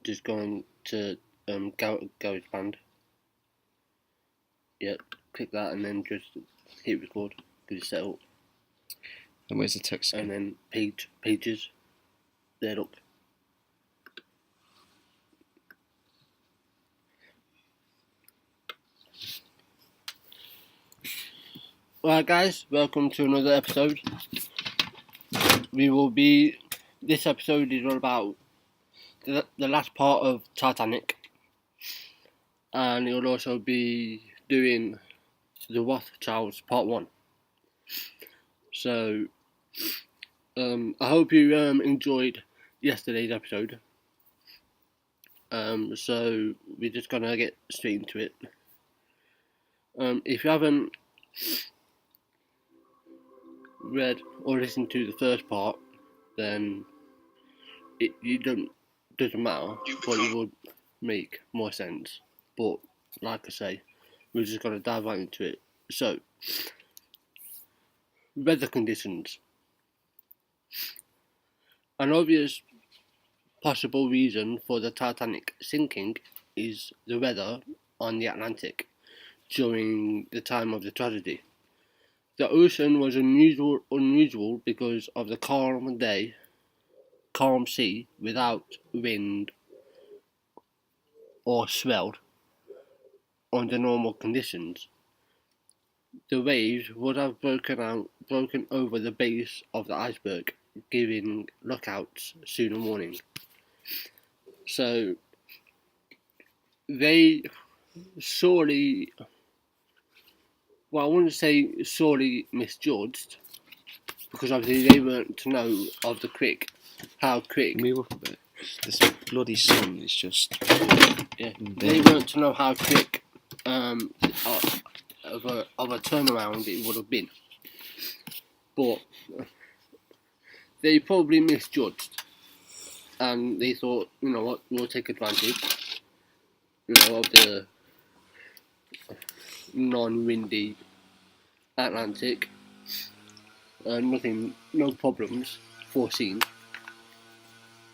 just going to garage band. Yeah, click that and then just hit record because it's set up. And where's the text? And then pages. There, look. Alright guys, welcome to another episode. This episode is all about the last part of Titanic, and it will also be doing the Rothschilds part 1. So, I hope you enjoyed yesterday's episode. So we're just gonna get straight into it. If you haven't read or listened to the first part, then it doesn't matter, but it will make more sense. But like I say, we're just gonna dive right into it. So, weather conditions. An obvious possible reason for the Titanic sinking is the weather on the Atlantic during the time of the tragedy. The ocean was unusual because of the calm sea without wind or swell under normal conditions. The waves would have broken over the base of the iceberg, giving lookouts sooner warning. So they sorely, well, I wouldn't say sorely misjudged, because obviously they weren't to know of how quick. Move up a bit. This bloody sun is just. Yeah, they weren't to know how quick of a turnaround it would have been, but they probably misjudged, and they thought, you know what, we'll take advantage, of the non-windy Atlantic. No problems foreseen.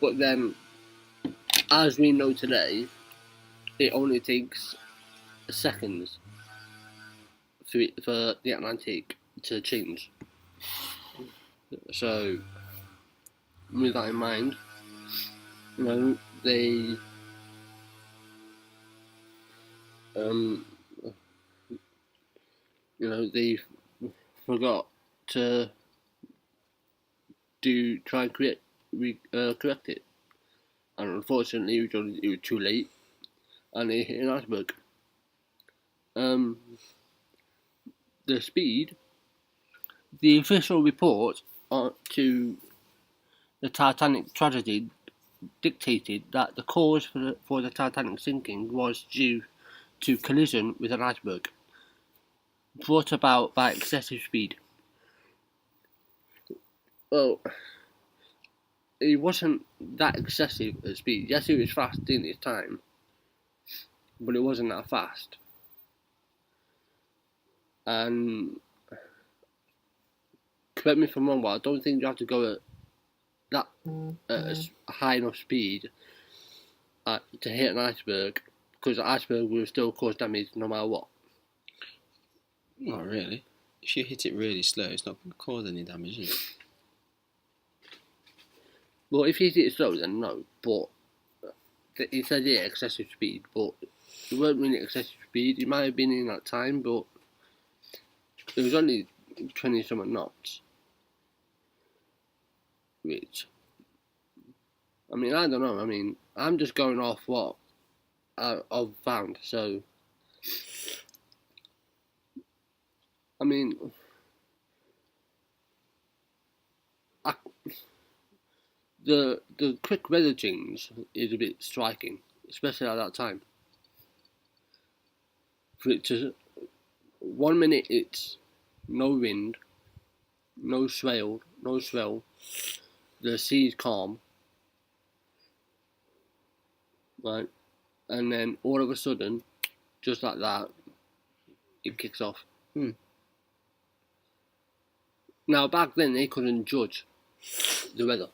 But then, as we know today, it only takes seconds for the Atlantic to change. So, with that in mind, they they forgot to try and correct it, and unfortunately it was too late, and it hit an iceberg. The speed, the official report to the Titanic tragedy dictated that the cause for the Titanic sinking was due to collision with an iceberg, brought about by excessive speed. Well, it wasn't that excessive at speed. Yes, it was fast in its time, but it wasn't that fast. And correct me if I'm wrong, but I don't think you have to go at a high enough speed to hit an iceberg, because the iceberg will still cause damage no matter what. Not really. If you hit it really slow, it's not going to cause any damage, is it? Well, if you hit it slow, then no. But it said excessive speed, but it weren't really excessive speed. It might have been in that time, but it was only 20-something knots. Which, I mean, I don't know. I mean, I'm just going off what I've found. So, I mean, the quick weather change is a bit striking, especially at that time. For it to 1 minute it's no wind, no swell, the sea's calm, right, and then all of a sudden, just like that, it kicks off. Now back then they couldn't judge the weather.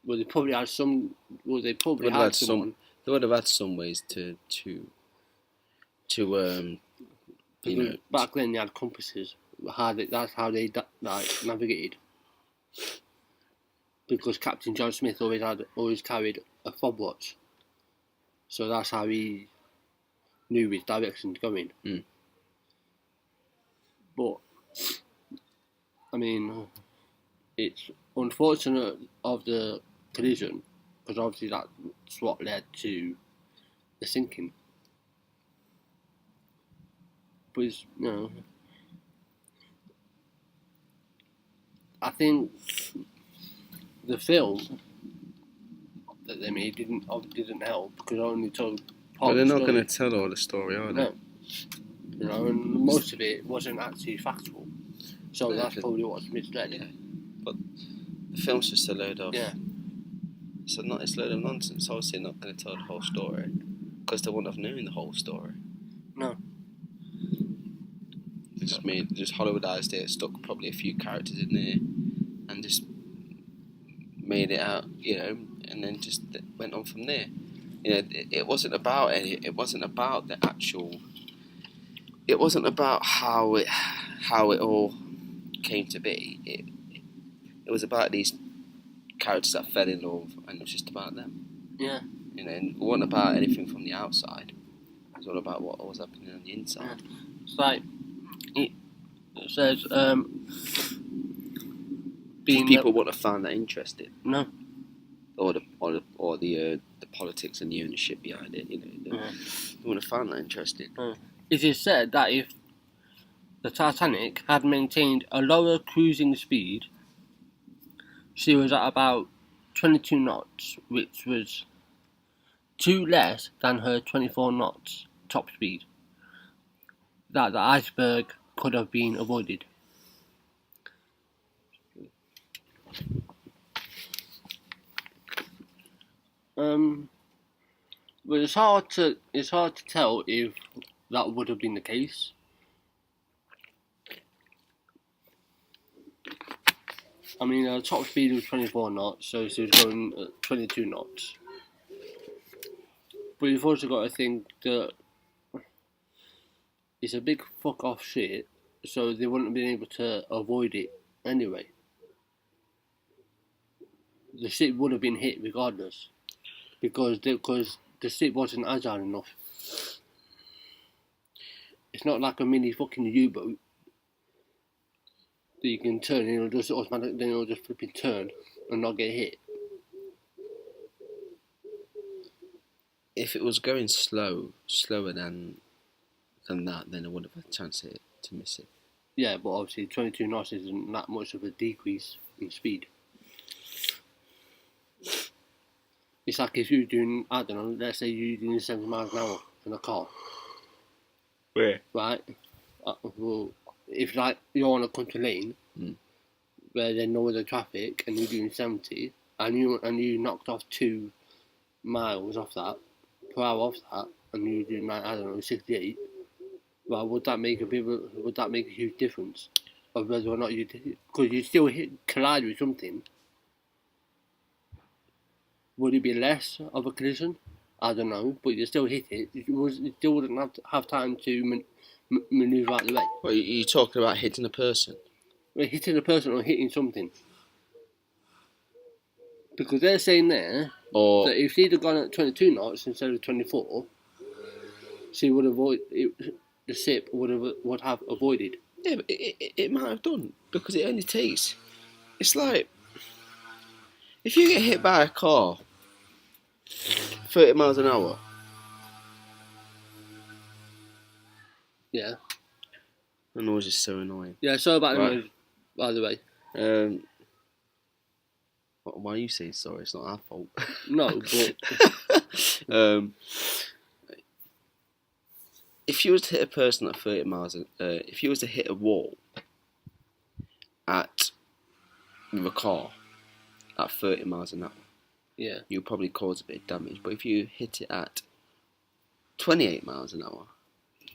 Well, they probably had some. Well, they probably Would have had had someone. They would have had some ways to you know. Because back then they had compasses. That's how they navigated. Because Captain John Smith always carried a fob watch, so that's how he knew which direction to go in. Mm. But I mean, it's unfortunate of the collision because obviously that's what led to the sinking. But it's, I think the film that they made didn't help because it only told part But they're of the not story. going to tell all the story, are they? No, and most of it wasn't actually factual, so that's probably what's misled. Yeah. But the film's just a load of it's a load of nonsense. Obviously, not going to tell the whole story because they wouldn't have known the whole story. No. They just Hollywoodized it, stuck probably a few characters in there, and just made it out, and then just went on from there. It wasn't about it wasn't about the actual. It wasn't about how it all came to be. It was about these characters that fell in love, and it was just about them. Yeah. And it wasn't about anything from the outside. It was all about what was happening on the inside. Yeah. It's like it says, people wouldn't have found that interesting. No. Or the politics and the ownership behind it. They wouldn't have found that interesting. It is said that if the Titanic had maintained a lower cruising speed, she was at about 22 knots, which was 2 less than her 24 knots top speed, that the iceberg could have been avoided. But it's hard to tell if that would have been the case. I mean, her top speed was 24 knots, so she was going at 22 knots. But you've also got to think that it's a big fuck off shit, so they wouldn't have been able to avoid it anyway. The ship would have been hit regardless, because the ship wasn't agile enough. It's not like a mini fucking U-boat that you can turn and it'll just automatically, then it'll just flipping turn and not get hit. If it was going slower than that, then I would have had a chance to miss it. Yeah, but obviously 22 knots isn't that much of a decrease in speed. It's like if you're doing, I don't know, let's say you're doing 70 miles an hour in a car. Where? Right? Well, if like you're on a country lane where there's no other traffic and you're doing 70 and you knocked off 2 miles off that, per hour off that, and you're doing like, I don't know, 68, well, would that make a huge difference of whether or not you did? Because you still collide with something. Would it be less of a collision? I don't know, but you still hit it. You still wouldn't have time to manoeuvre out of the way. Well, you're talking about hitting a person? Well, hitting a person or hitting something. Because they're saying there that if she'd have gone at 22 knots instead of 24, she would avoid the ship would have avoided. Yeah, but it might have done, because it only takes. It's like if you get hit by a car 30 miles an hour. Yeah. The noise is so annoying. Yeah, sorry about the noise, by the way. Why are you saying sorry? It's not our fault. No, but if you was to hit a person at 30 miles, if you was to hit a wall with a car at 30 miles an hour, yeah, you'll probably cause a bit of damage. But if you hit it at 28 miles an hour,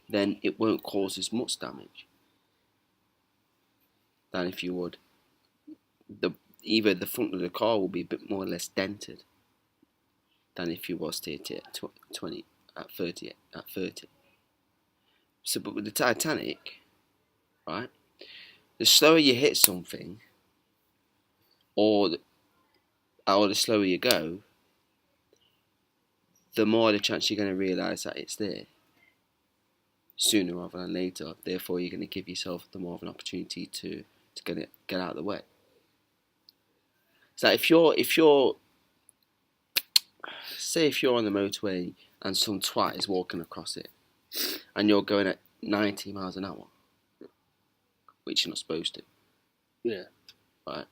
then it won't cause as much damage than if you would. either the front of the car will be a bit more or less dented than if you was to hit it at 20 at 30 at 30. So, but with the Titanic, right, the slower you hit something, or the slower you go, the more the chance you're going to realise that it's there sooner rather than later. Therefore, you're going to give yourself the more of an opportunity to get out of the way. So if you're say if you're on the motorway and some twat is walking across it, and you're going at 90 miles an hour, which you're not supposed to. Yeah. Right.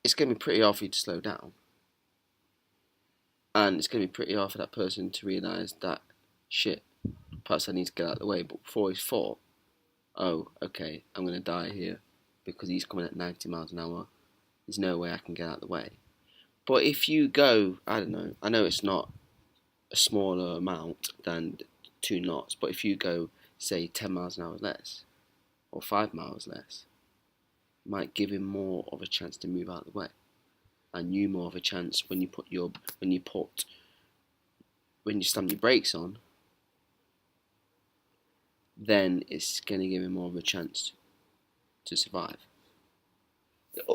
It's going to be pretty hard for you to slow down. And it's going to be pretty hard for that person to realise that, shit, perhaps I need to get out of the way. But before he's thought, oh, okay, I'm going to die here because he's coming at 90 miles an hour. There's no way I can get out of the way. But if you go, I don't know, I know it's not a smaller amount than 2 knots, but if you go, say, 10 miles an hour less, or 5 miles less, it might give him more of a chance to move out of the way. And you more of a chance when you slam your brakes on, then it's going to give him more of a chance to survive.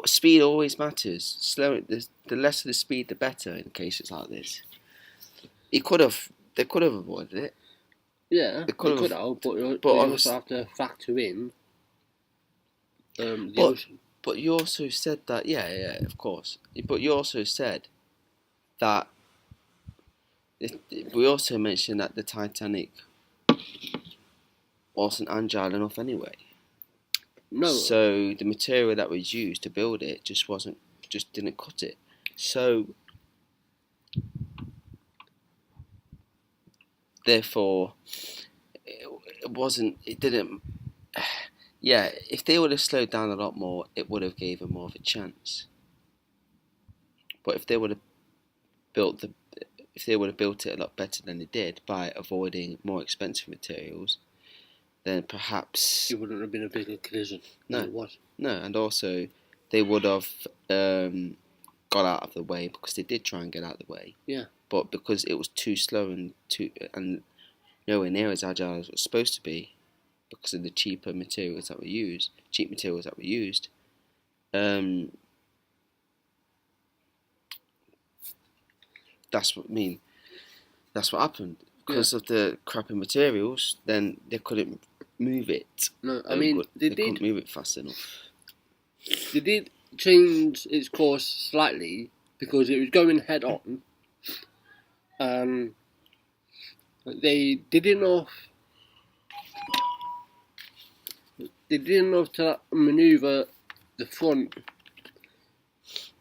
Speed always matters. The less of the speed, the better in cases like this. They could have avoided it. Yeah, they could have, but you also have to factor in the ocean. But you also said that, yeah, of course. But you also said that we also mentioned that the Titanic wasn't agile enough anyway. No. So the material that was used to build it just didn't cut it. So therefore, it didn't. Yeah, if they would have slowed down a lot more, it would have gave them more of a chance. But if they would have built it a lot better than they did by avoiding more expensive materials, then perhaps it wouldn't have been a bigger collision than it was. No, and also they would have got out of the way because they did try and get out of the way. Yeah. But because it was too slow and nowhere near as agile as it was supposed to be, because of the cheap materials that were used, that's what happened. Because of the crappy materials, then they couldn't move it. No, I mean, they couldn't move it fast enough. They did change its course slightly because it was going head on. They did enough to manoeuvre the front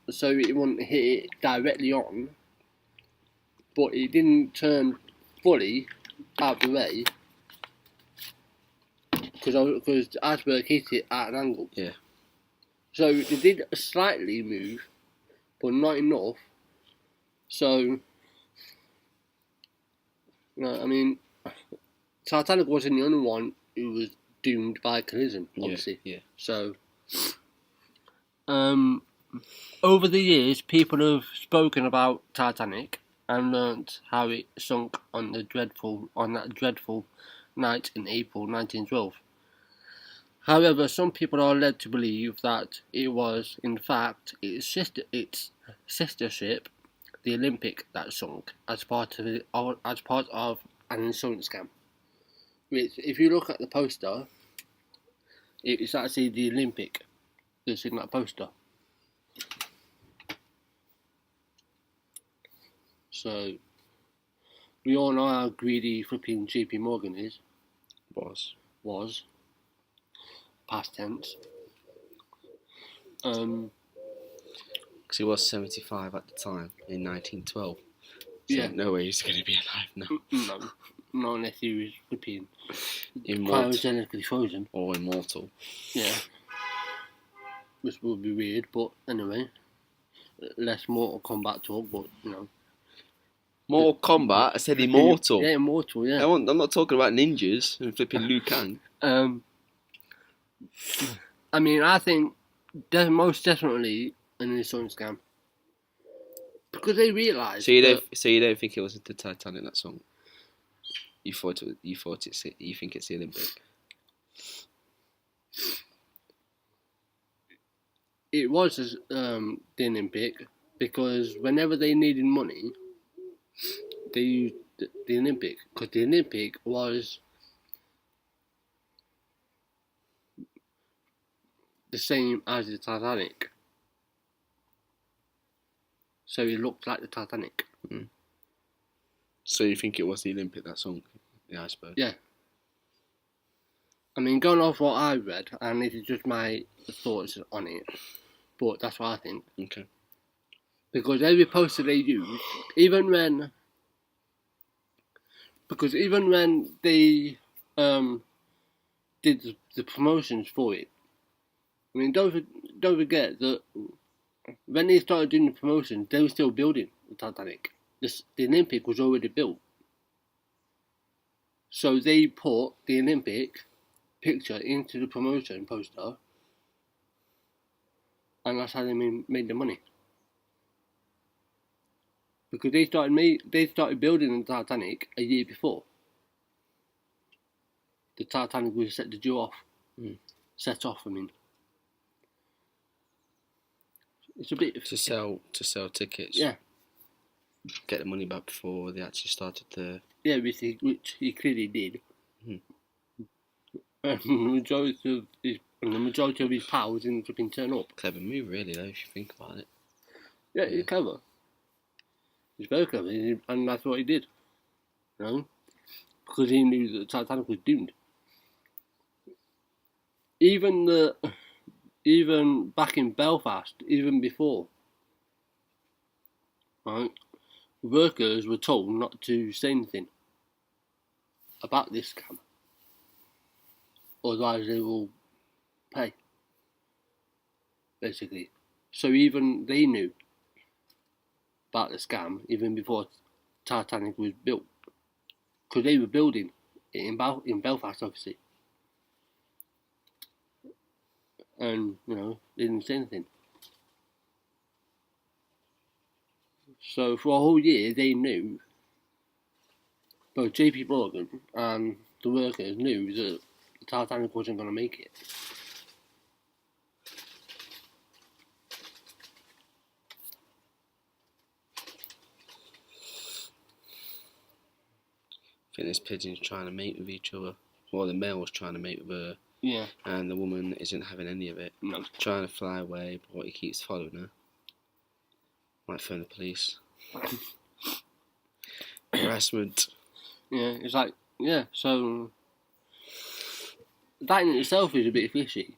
so it wouldn't hit it directly on, but it didn't turn fully out of the way because the iceberg hit it at an angle. Yeah. So they did slightly move, but not enough. So, I mean, Titanic wasn't the only one who was doomed by collision, obviously. Yeah. So, over the years, people have spoken about Titanic and learnt how it sunk on that dreadful night in April 1912. However, some people are led to believe that it was, in fact, its sister ship, the Olympic, that sunk as part of an insurance scam. Which, if you look at the poster, it's actually the Olympic that's in that poster. So, we all know how greedy flipping JP Morgan is. Was. Past tense. Because he was 75 at the time in 1912. So yeah. No way he's going to be alive now. No, not unless he was flipping cryogenically frozen. Or immortal. Yeah. Which would be weird, but anyway. Less Mortal Kombat talk, but you know. Mortal Kombat? I said immortal. Yeah, immortal, yeah. I'm not talking about ninjas and flipping Liu Kang. I mean, I think most definitely an insurance scam. Because they realised So you don't think it was the Titanic, that song? You think it's the Olympic? it was the Olympic, because whenever they needed money, they used the Olympic, because the Olympic was the same as the Titanic. So it looked like the Titanic. Mm. So you think it was the Olympic, that song? Yeah, I suppose. Yeah. I mean, going off what I've read, and this is just my thoughts on it, but that's what I think. Okay. Because every poster they use, even when they did the promotions for it, I mean, don't forget that when they started doing the promotions, they were still building the Titanic. The Olympic was already built. So they put the Olympic picture into the promotion poster, and that's how they made the money. Because they started building the Titanic a year before. The Titanic was set to do off. Set off, I mean. It's a bit to sell tickets. Yeah. Get the money back before they actually started the. Yeah, which he clearly did. And the majority of his powers didn't flipping turn up. Clever move, really, though, if you think about it. Yeah, he's clever. He's very clever, and that's what he did. You know? Because he knew that the Titanic was doomed. Even back in Belfast, even before, right, workers were told not to say anything about this scam. Otherwise they will pay, basically. So even they knew about the scam even before Titanic was built, because they were building it in Belfast, obviously, and they didn't say anything. So for a whole year they knew, both JP Morgan and the workers knew that the Titanic wasn't going to make it. I think this pigeon's trying to mate with each other. Well, the male's trying to mate with her. Yeah. And the woman isn't having any of it. No. Trying to fly away, but he keeps following her. Might phone the police. Harassment. Yeah, it's like, so that in itself is a bit fishy.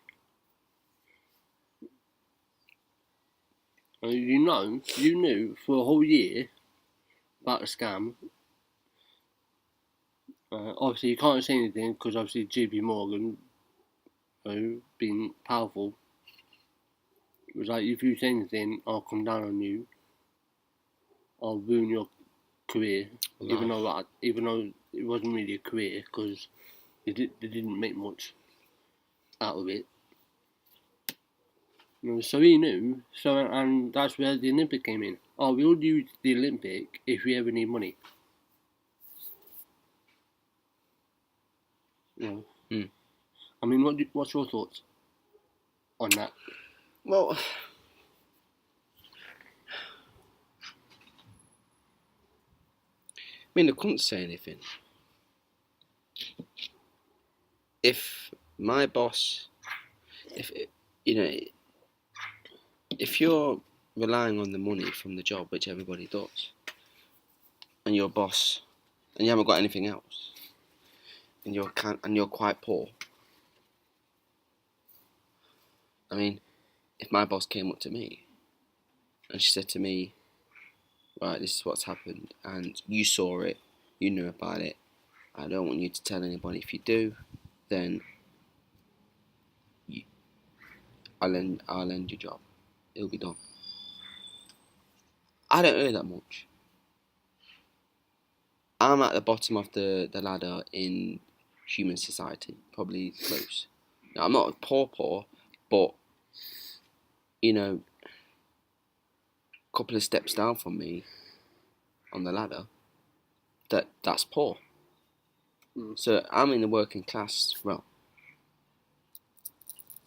You knew for a whole year about the scam. Obviously, you can't say anything because obviously JP Morgan, being powerful, it was like, if you say anything, I'll come down on you. I'll ruin your career. Even though it wasn't really a career, because they didn't make much out of it. So he knew. And that's where the Olympic came in. Oh, we'll use the Olympic if we ever need money. I mean, what's your thoughts on that? Well, I mean, I couldn't say anything. If my boss, if you're relying on the money from the job, which everybody does, and your boss, and you haven't got anything else, and you're quite poor. I mean, if my boss came up to me and she said to me, right, this is what's happened, and you saw it, you knew about it, I don't want you to tell anybody. If you do, then I'll end your job. It'll be done. I don't earn that much. I'm at the bottom of the ladder in human society, probably close. Now, I'm not poor, but you know, a couple of steps down from me on the ladder, that's poor. So I'm in the working class, well,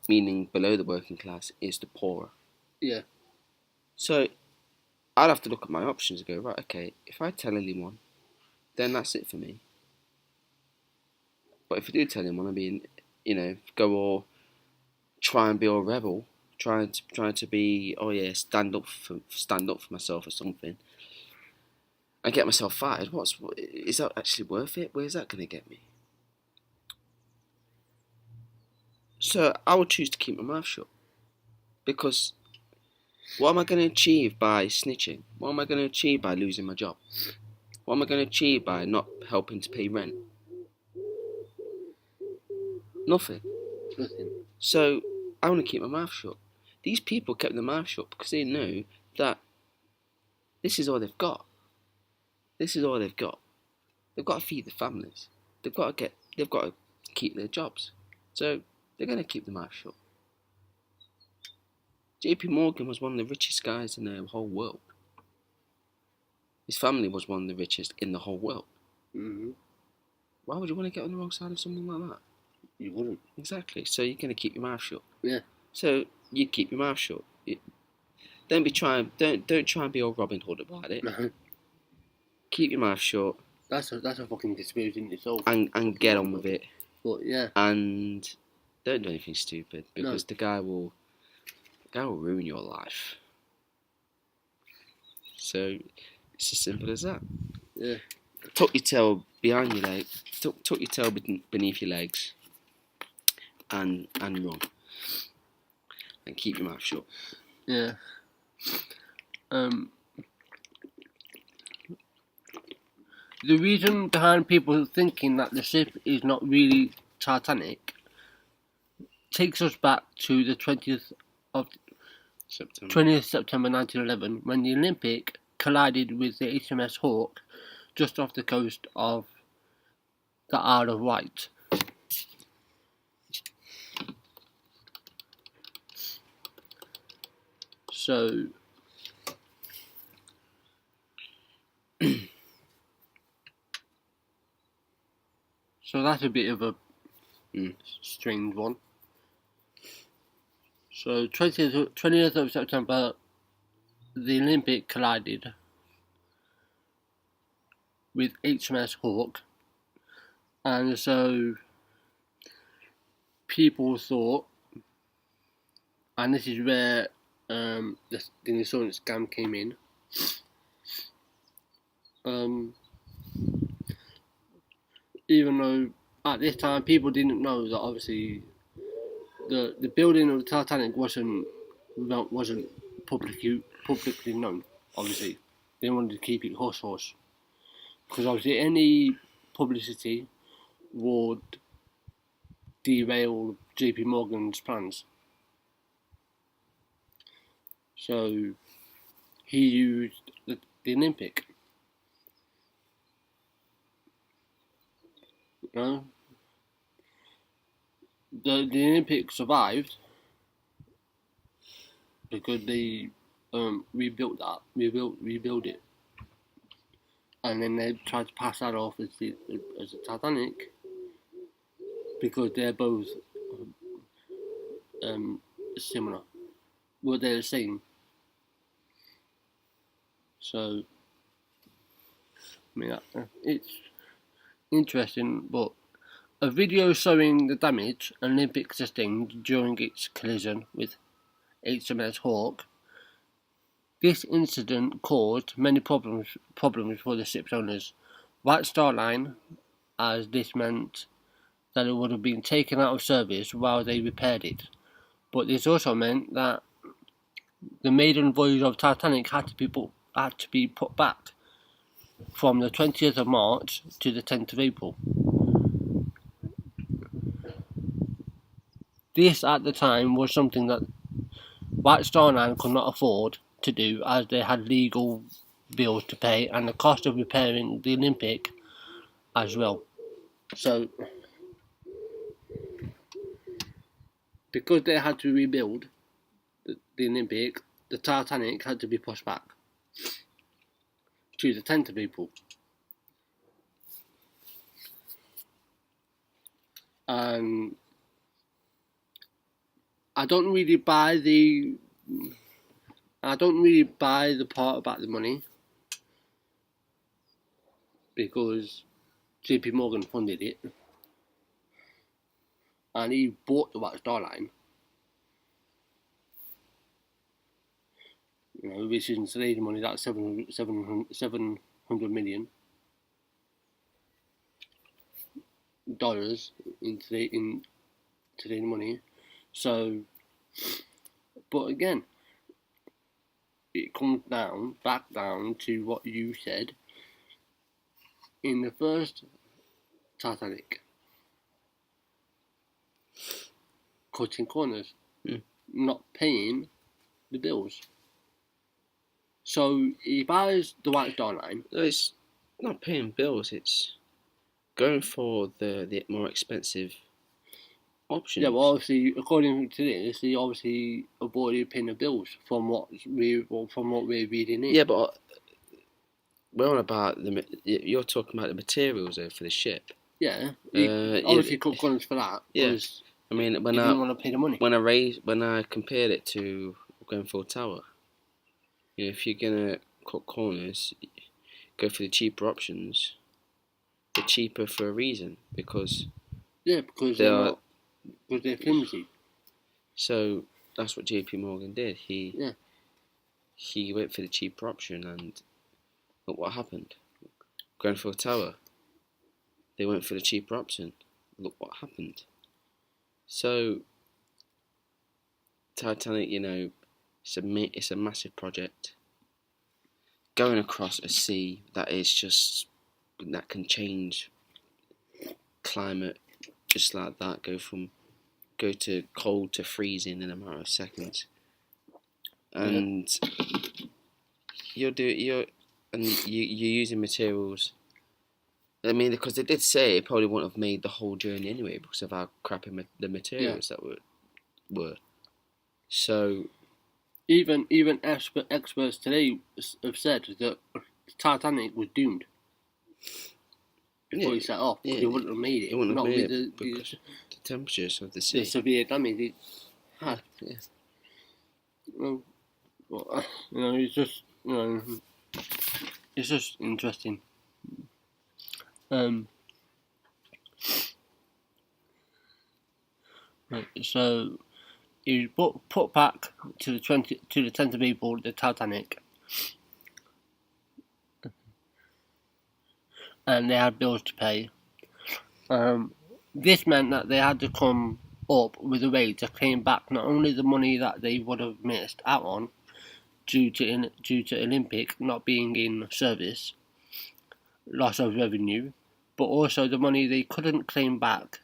meaning below the working class is the poorer. Yeah. So I'd have to look at my options and go, right, okay, if I tell anyone, then that's it for me. But if I do tell anyone, I mean, go all try and be a rebel, trying to be, stand up for myself or something, and get myself fired. Is that actually worth it? Where's that going to get me? So I would choose to keep my mouth shut, because what am I going to achieve by snitching? What am I going to achieve by losing my job? What am I going to achieve by not helping to pay rent? Nothing. So I want to keep my mouth shut. These people kept their mouth shut because they know that this is all they've got. This is all they've got. They've got to feed their families. They've got to keep their jobs. So they're going to keep their mouth shut. JP Morgan was one of the richest guys in the whole world. His family was one of the richest in the whole world. Mm-hmm. Why would you want to get on the wrong side of someone like that? You wouldn't. Exactly. So you're going to keep your mouth shut. Yeah. So you keep your mouth shut. Don't try and be all Robin Hood about it. No. Keep your mouth shut. That's a fucking disgrace in itself. And get on with it. But yeah. And don't do anything stupid, because the guy will ruin your life. So it's as simple as that. Yeah. Tuck your tail behind your leg. Tuck your tail beneath your legs. And run. And keep your mouth shut. Yeah. The reason behind people thinking that the ship is not really Titanic takes us back to the 20th September 1911, when the Olympic collided with the HMS Hawke just off the coast of the Isle of Wight. So that's a bit of a strange one. So 20th of September, the Olympic collided with HMS Hawke, and so people thought, and this is where the insurance scam came in. Even though at this time people didn't know that obviously the building of the Titanic wasn't publicly known. Obviously, they wanted to keep it hush hush, because obviously any publicity would derail JP Morgan's plans. So he used the Olympic. The Olympic survived because they rebuilt it, and then they tried to pass that off as the Titanic, because they're both similar. Well, they're the same. So I mean, it's interesting, but a video showing the damage Olympic sustained during its collision with HMS Hawke. This incident caused many problems for the ship's owners. White Star Line, as this meant that it would have been taken out of service while they repaired it. But this also meant that the maiden voyage of Titanic had to be put back from the 20th of March to the 10th of April. This at the time was something that White Star Line could not afford to do, as they had legal bills to pay and the cost of repairing the Olympic as well. So because they had to rebuild the Olympic, the Titanic had to be pushed back to the 10th of April. And I don't really buy the part about the money, because JP Morgan funded it and he bought the White Star Line, which in today's money that's $700 million in today's money. So, but again, it comes back down to what you said in the first Titanic: cutting corners, not paying the bills. So he buys the White Star Line. No, it's not paying bills. It's going for the more expensive options. Yeah, well, obviously, according to this, he obviously avoided paying the bills from what we're reading in. Yeah, but we're on about you're talking about the materials though for the ship. Yeah, obviously cut corners for that. Yeah, I mean, when he didn't want to pay the money. When I compared it to Grenfell Tower, if you're gonna cut corners, go for the cheaper options. They're cheaper for a reason, because they're flimsy. So that's what JP Morgan did. He went for the cheaper option, and look what happened. Grenfell Tower, they went for the cheaper option. Look what happened. So Titanic, it's a massive project going across a sea that can change climate just like that. Go to cold to freezing in a matter of seconds, and you're using materials. I mean, because they did say it probably wouldn't have made the whole journey anyway because of how crappy the materials that were. So, even experts today have said that Titanic was doomed before he set off. He wouldn't have made it. It wouldn't have made it the temperatures of the sea. The severe damage it had. Yeah. Well, it's just interesting. So he put back to the 10th of April the Titanic, and they had bills to pay. This meant that they had to come up with a way to claim back not only the money that they would have missed out on due to Olympic not being in service, loss of revenue, but also the money they couldn't claim back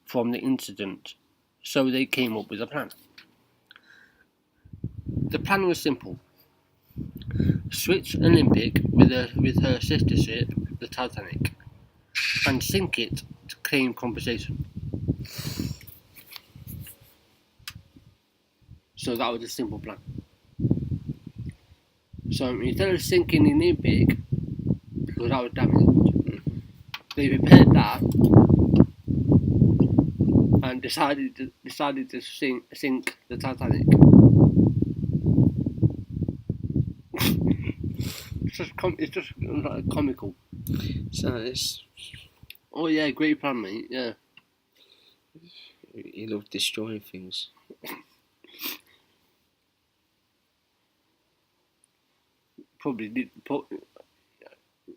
from the incident. So they came up with a plan. The plan was simple: switch Olympic with her sister ship, the Titanic, and sink it to claim compensation. So that was a simple plan. So instead of sinking the Olympic, because that was damaged, they repaired that and decided to sink the Titanic. It's just like comical. So it's. Oh yeah, great plan, mate. Yeah. He loved destroying things. Probably did.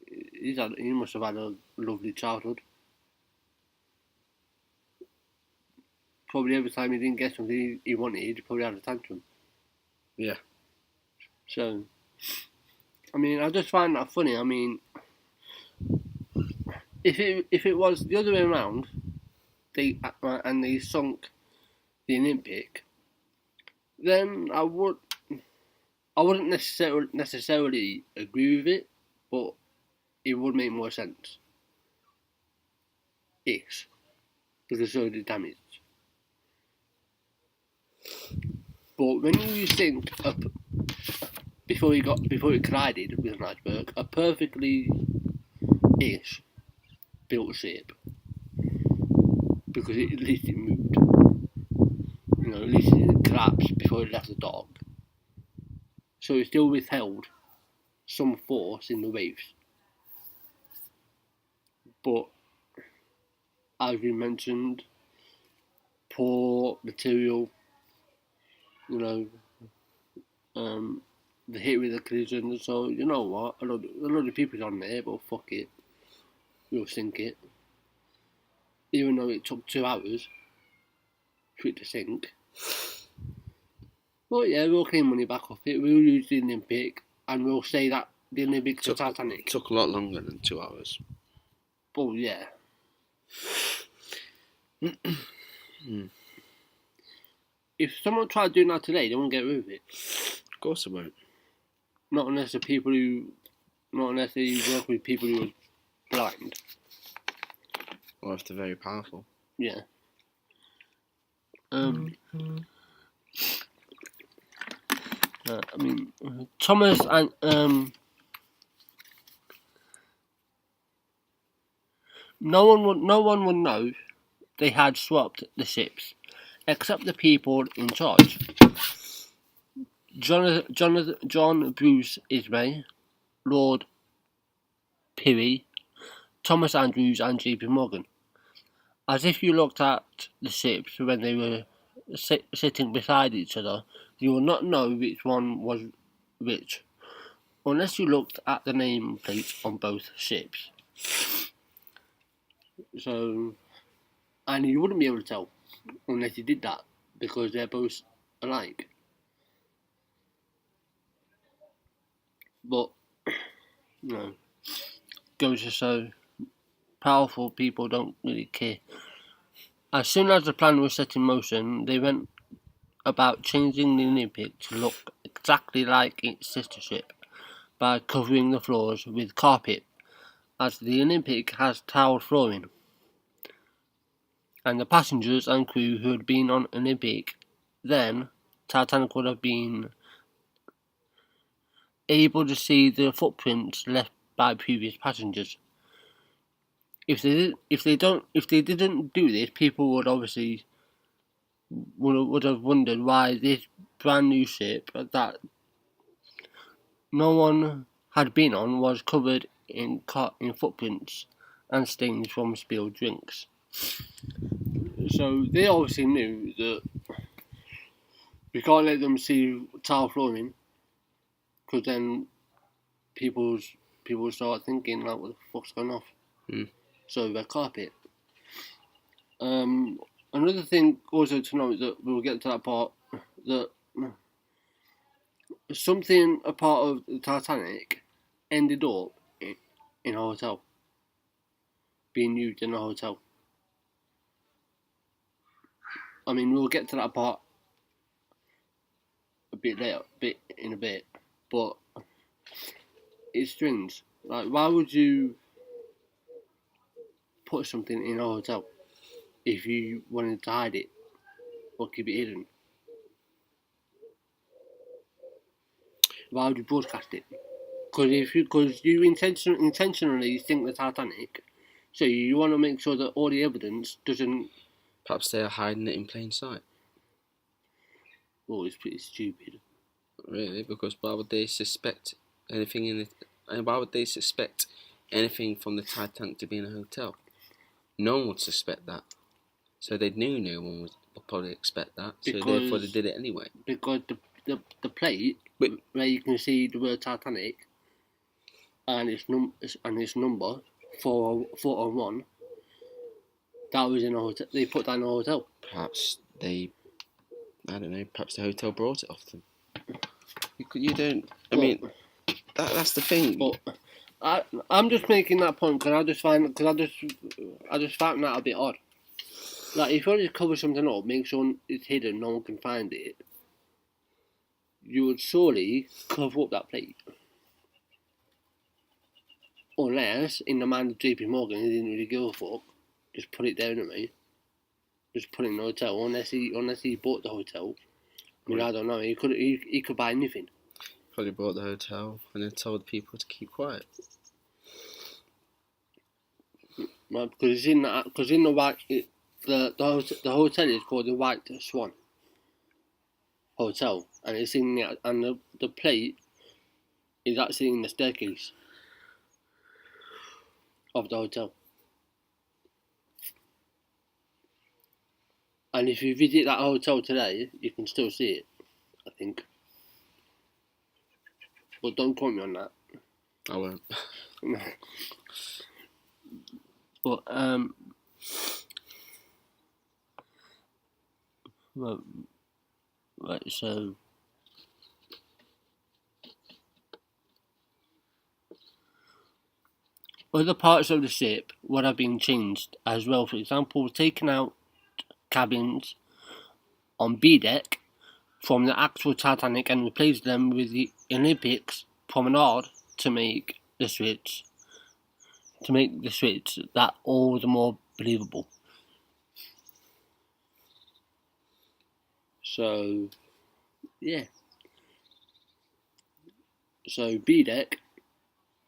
He must have had a lovely childhood. Probably every time he didn't get something he wanted, he probably had a tantrum. Yeah. So, I mean, I just find that funny. I mean, if it was the other way around, they sunk the Olympic, then I wouldn't necessarily agree with it, but it would make more sense. Ish, because so the damage. But when you think of before it collided with an iceberg, a perfectly ish built ship, because at least it moved. You know, at least it didn't collapse before it left the dock. So it still withheld some force in the waves. But as we mentioned, poor material, you know, the hit with the collision. So you know what, a lot of people's on there, but fuck it, we'll sink it. Even though it took 2 hours for it to sink. But yeah, we'll claim money back off it. We'll use the Olympic, and we'll say that the Olympics are Titanic. Took a lot longer than 2 hours. But yeah. If someone tried doing that today, they won't get away with it. Of course it won't. Not unless they work with people who are blind. Or if they're very powerful. Yeah. I mean, Thomas and no one would know they had swapped the ships, except the people in charge. John Bruce Ismay, Lord Pirrie, Thomas Andrews, and J.P. Morgan. As if you looked at the ships when they were sitting beside each other, you would not know which one was which, unless you looked at the nameplate on both ships. So, and you wouldn't be able to tell unless you did that, because they're both alike. But, you know, goes to show powerful people don't really care. As soon as the plan was set in motion, they went about changing the Olympic to look exactly like its sister ship by covering the floors with carpet, as the Olympic has tiled flooring. And the passengers and crew who had been on Olympic then, Titanic would have been able to see the footprints left by previous passengers. If they didn't do this, people would obviously would have wondered why this brand new ship that no one had been on was covered in footprints and stains from spilled drinks. So they obviously knew that we can't let them see tile flooring, because then people start thinking like, what the fuck's going off? So red carpet. Another thing also to note, that we'll get to that part, that a part of the Titanic ended up in a hotel, being used in a hotel. I mean, we'll get to that part a bit later, but it's strange. Like, why would you put something in a hotel if you wanted to hide it or keep it hidden? Why would you broadcast it? Because you intentionally sink the Titanic, so you want to make sure that all the evidence doesn't. Perhaps they are hiding it in plain sight. Oh, it's pretty stupid. Really? Because why would they suspect anything in it? And why would they suspect anything from the Titanic to be in a hotel? No one would suspect that. So they knew no one would probably expect that. So therefore they did it anyway. Because the plate where you can see the word Titanic and its number 401, that was in a hotel. They put that in a hotel. Perhaps I don't know. Perhaps the hotel brought it off them. You don't. I mean, that's the thing. But I'm just making that point because I just found that a bit odd. Like, if you want to cover something up, make sure it's hidden, no one can find it, you would surely cover up that plate. Unless, in the mind of JP Morgan, he didn't really give a fuck, just put it there anyway. Just put it in the hotel, unless he bought the hotel I mean, I don't know. He could buy anything. Probably bought the hotel and then told people to keep quiet. Well, because in the white, the hotel is called the White Swan Hotel, and it's in the plate is actually in the staircase of the hotel. And if you visit that hotel today, you can still see it, I think. But don't quote me on that. I won't. But well, right, so other parts of the ship would have been changed as well. For example, taking out cabins on B deck from the actual Titanic and replace them with the Olympics promenade to make the switch that all the more believable. So yeah. So B deck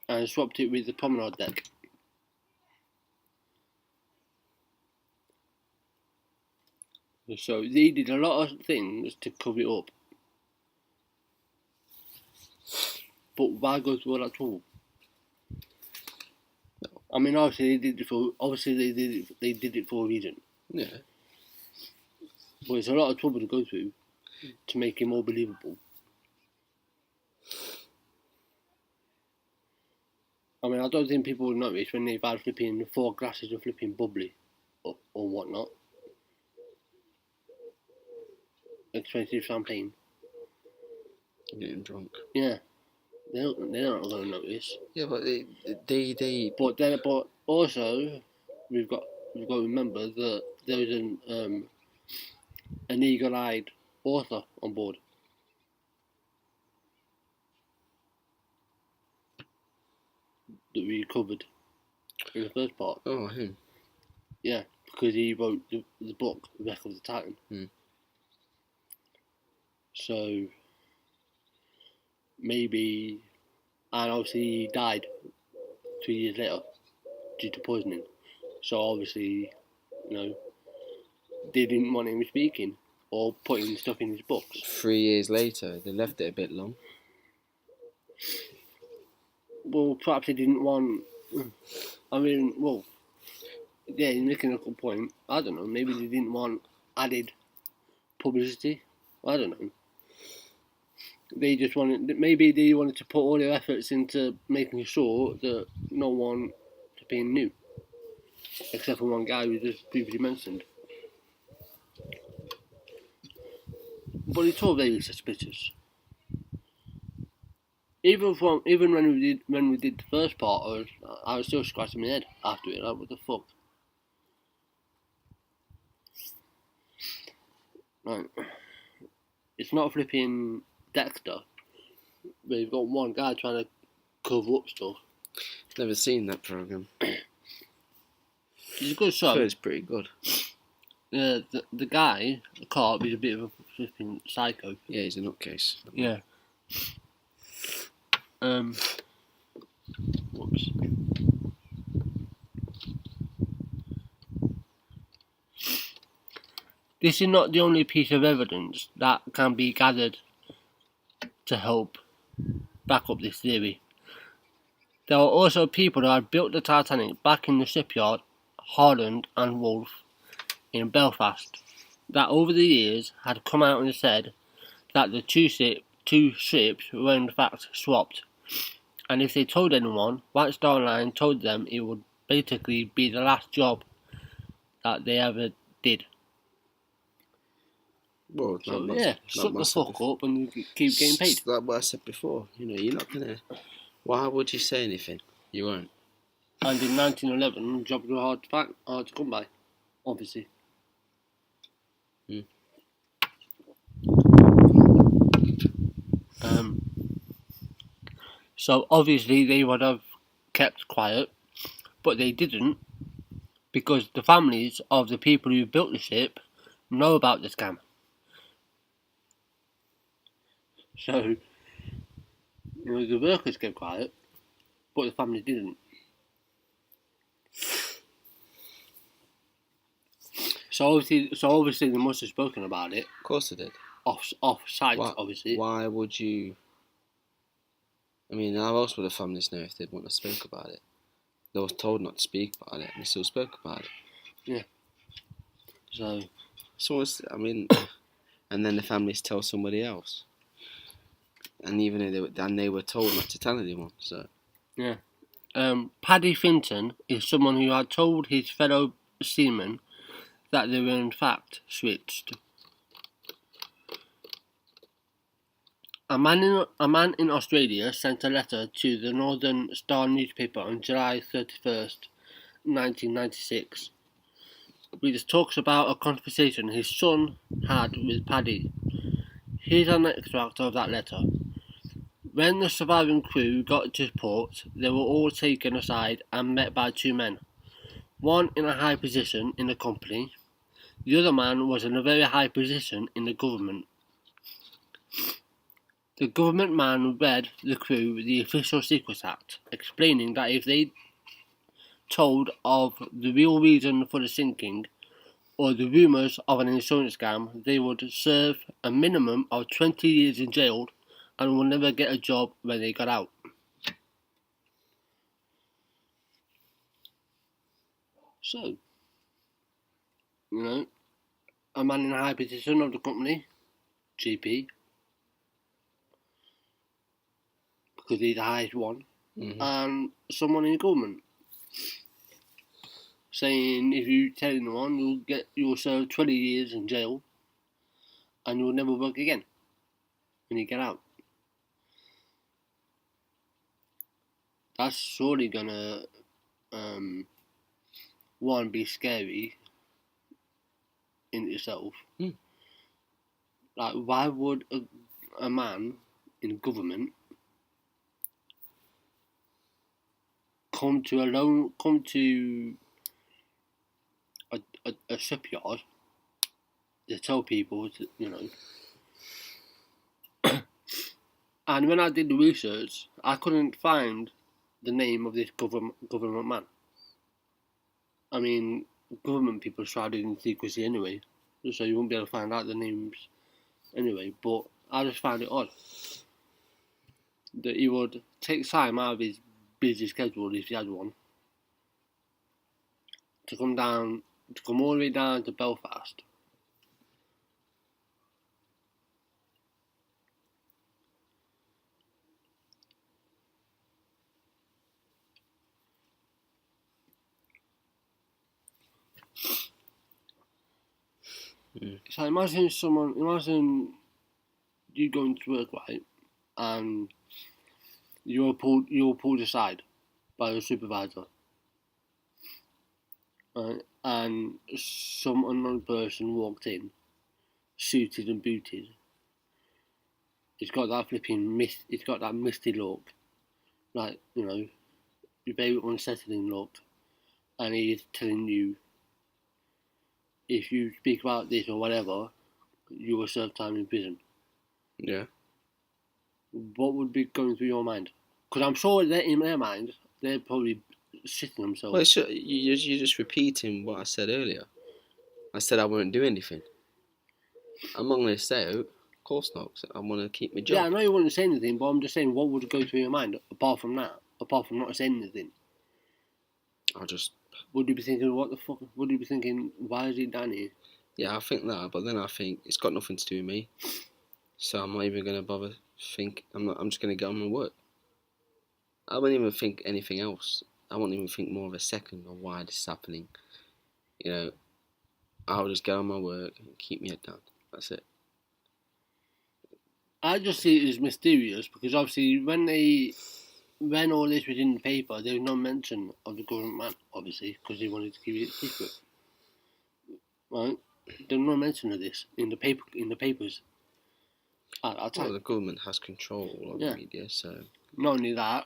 and swapped it with the promenade deck. So they did a lot of things to cover it up. But why go through all that trouble? I mean, obviously they did it for a reason. Yeah. But it's a lot of trouble to go through to make it more believable. I mean, I don't think people would notice when they've had flipping 4 glasses of flipping bubbly or whatnot. Expensive champagne. Getting drunk. Yeah. They're not going to notice. Yeah, but they. But also, we've got to remember that there was an eagle-eyed author on board. That we covered in the first part. Oh, him. Yeah, because he wrote the book Wreck of the Titan. So maybe, and obviously he died 2 years later due to poisoning. So obviously, they didn't want him speaking or putting stuff in his books. 3 years later, they left it a bit long. Well, perhaps they didn't want. I mean, well, yeah, you're making a good point. I don't know. Maybe they didn't want added publicity. I don't know. They just wanted. Maybe they wanted to put all their efforts into making sure that no one being knew, except for one guy we just previously mentioned. But it's all very suspicious. Even when we did the first part, I was still scratching my head after it. Like, what the fuck? Right. It's not flipping Dexter, where you've got one guy trying to cover up stuff. Never seen that program. It's a good show. So it's pretty good. The guy, the cop, he's a bit of a flipping psycho. Yeah, he's a nutcase. Yeah. Whoops. This is not the only piece of evidence that can be gathered to help back up this theory. There are also people who had built the Titanic back in the shipyard, Holland and Wolff in Belfast, that over the years had come out and said that the two ships were in fact swapped. And if they told anyone, White Star Line told them it would basically be the last job that they ever did. Well, So shut the fuck up and keep getting paid. Like what I said before, you're not gonna. Why would you say anything? You won't. And in 1911, jobs were hard to come by, obviously. So obviously they would have kept quiet, but they didn't, because the families of the people who built the ship know about the scam. So, the workers kept quiet, but the family didn't. So obviously they must have spoken about it. Of course they did. Off site, obviously. Why would you? I mean, how else would the families know if they'd want to speak about it? They were told not to speak about it, and they still spoke about it. Yeah. So I mean, and then the families tell somebody else, and even though they were told not to tell anyone. So yeah. Paddy Finton is someone who had told his fellow seamen that they were in fact switched. A man in Australia sent a letter to the Northern Star newspaper on July 31st, 1996, which talks about a conversation his son had with Paddy. Here's an extract of that letter. When the surviving crew got to port, they were all taken aside and met by two men, one in a high position in the company, the other man was in a very high position in the government. The government man read the crew the Official Secrets Act, explaining that if they told of the real reason for the sinking or the rumours of an insurance scam, they would serve a minimum of 20 years in jail and will never get a job when they got out. So, a man in a high position of the company, GP, because he's the highest one, and someone in the government saying if you tell anyone, you'll serve 20 years in jail and you'll never work again when you get out. That's surely gonna one, be scary in itself. Like, why would a man in government come to a shipyard to tell people to, and when I did the research, I couldn't find the name of this government man. I mean, government people shrouded in secrecy anyway, so you won't be able to find out the names anyway, but I just found it odd that he would take time out of his busy schedule, if he had one, to come all the way down to Belfast. So imagine you going to work, right, and you're pulled aside by your supervisor, and some unknown person walked in, suited and booted. It's got that misty look, like, very unsettling look, and he's telling you, if you speak about this or whatever, you will serve time in prison. Yeah. What would be going through your mind? Because I'm sure that in their mind, they're probably shitting themselves. Well, you're just repeating what I said earlier. I said I wouldn't do anything. I'm not going to stay out. Of course not. I want to keep my job. Yeah, I know you wouldn't say anything, but I'm just saying, what would go through your mind apart from that? Apart from not saying anything? Would you be thinking, what the fuck? Would you be thinking, why is he down here? Yeah, I think that, but then I think it's got nothing to do with me. So I'm not even going to bother think. I'm just going to get on and work. I won't even think anything else. I won't even think more of a second of why this is happening. I'll just get on my work and keep my head down. That's it. I just see it as mysterious because obviously when all this was in the paper, there was no mention of the government man, obviously, because they wanted to keep it secret. Right? There was no mention of this in the papers. Well, the government has control of the media, so... Not only that,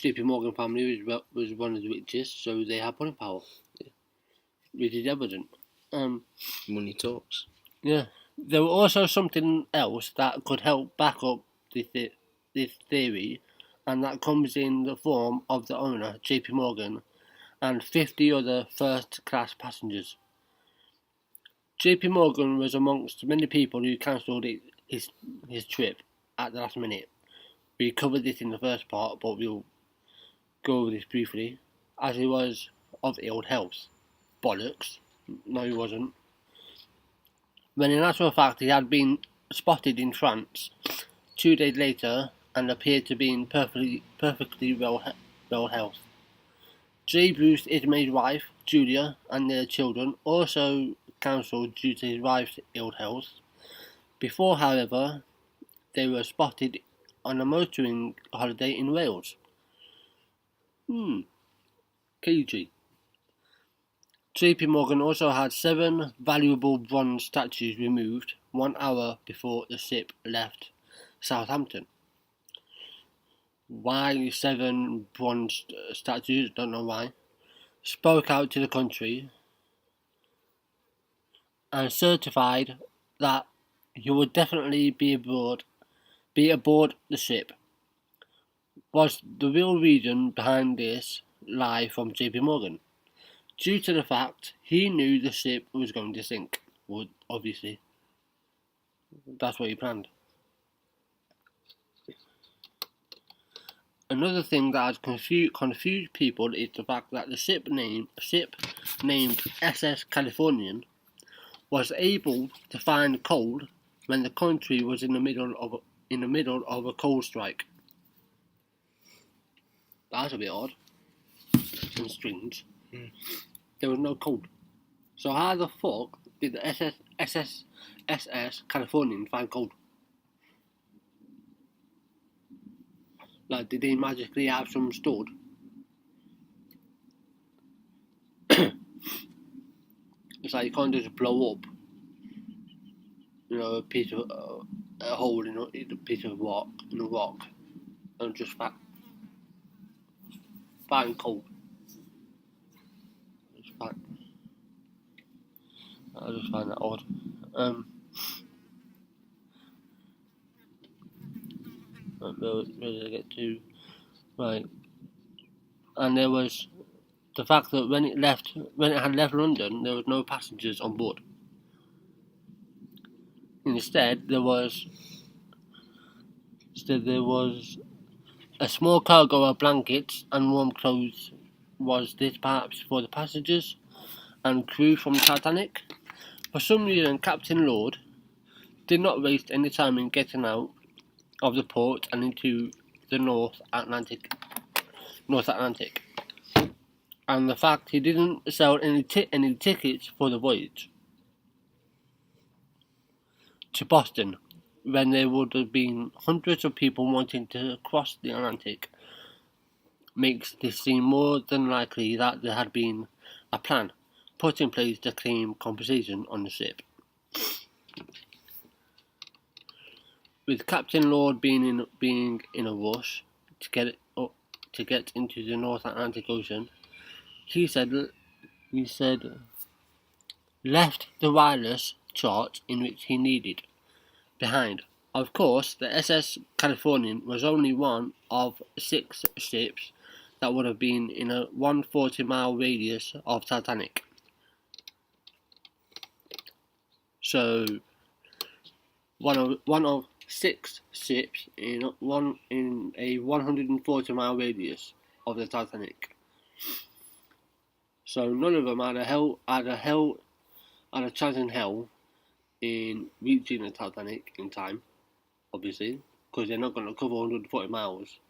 JP Morgan family was one of the richest, so they have pulling power. Yeah. Which is evident. Money talks. Yeah. There was also something else that could help back up this theory, and that comes in the form of the owner, JP Morgan, and 50 other first-class passengers. JP Morgan was amongst many people who cancelled his trip at the last minute. We covered this in the first part, but we'll go over this briefly, as he was of ill health. Bollocks. No, he wasn't. When in actual fact he had been spotted in France 2 days later and appeared to be in perfectly well health. J. Bruce, Ismay's wife, Julia, and their children also cancelled due to his wife's ill health. Before, however, they were spotted on a motoring holiday in Wales. KG. JP Morgan also had 7 valuable bronze statues removed 1 hour before the ship left Southampton. Why 7 bronze statues? Don't know why. Spoke out to the country and certified that he would definitely be aboard the ship. Was the real reason behind this lie from JP Morgan? Due to the fact he knew the ship was going to sink. Well, obviously. That's what he planned. Another thing that has confused people is the fact that the ship named SS Californian was able to find coal when the country was in the middle of a coal strike. That's a bit odd and strange. There was no coal. So how the fuck did the SS Californian find coal? Like, did they magically have some stored? It's like you can't just blow up, a piece of a hole in a piece of rock, and just find coal. I just find that odd. Where did I get to? Right. And there was the fact that when it had left London, there was no passengers on board. Instead, there was a small cargo of blankets and warm clothes. Was this perhaps for the passengers and crew from Titanic? For some reason, Captain Lord did not waste any time in getting out of the port and into the North Atlantic. And the fact he didn't sell any tickets for the voyage to Boston, when there would have been hundreds of people wanting to cross the Atlantic, makes this seem more than likely that there had been a plan put in place to claim compensation on the ship. With Captain Lord being in a rush to get into the North Atlantic Ocean, he said left the wireless chart in which he needed behind. Of course, the SS Californian was only one of 6 ships that would have been in a 140-mile radius of Titanic. So, one of 6 ships in a 140-mile radius of the Titanic. So none of them had a chance in hell in reaching the Titanic in time, obviously, because they're not going to cover 140 miles.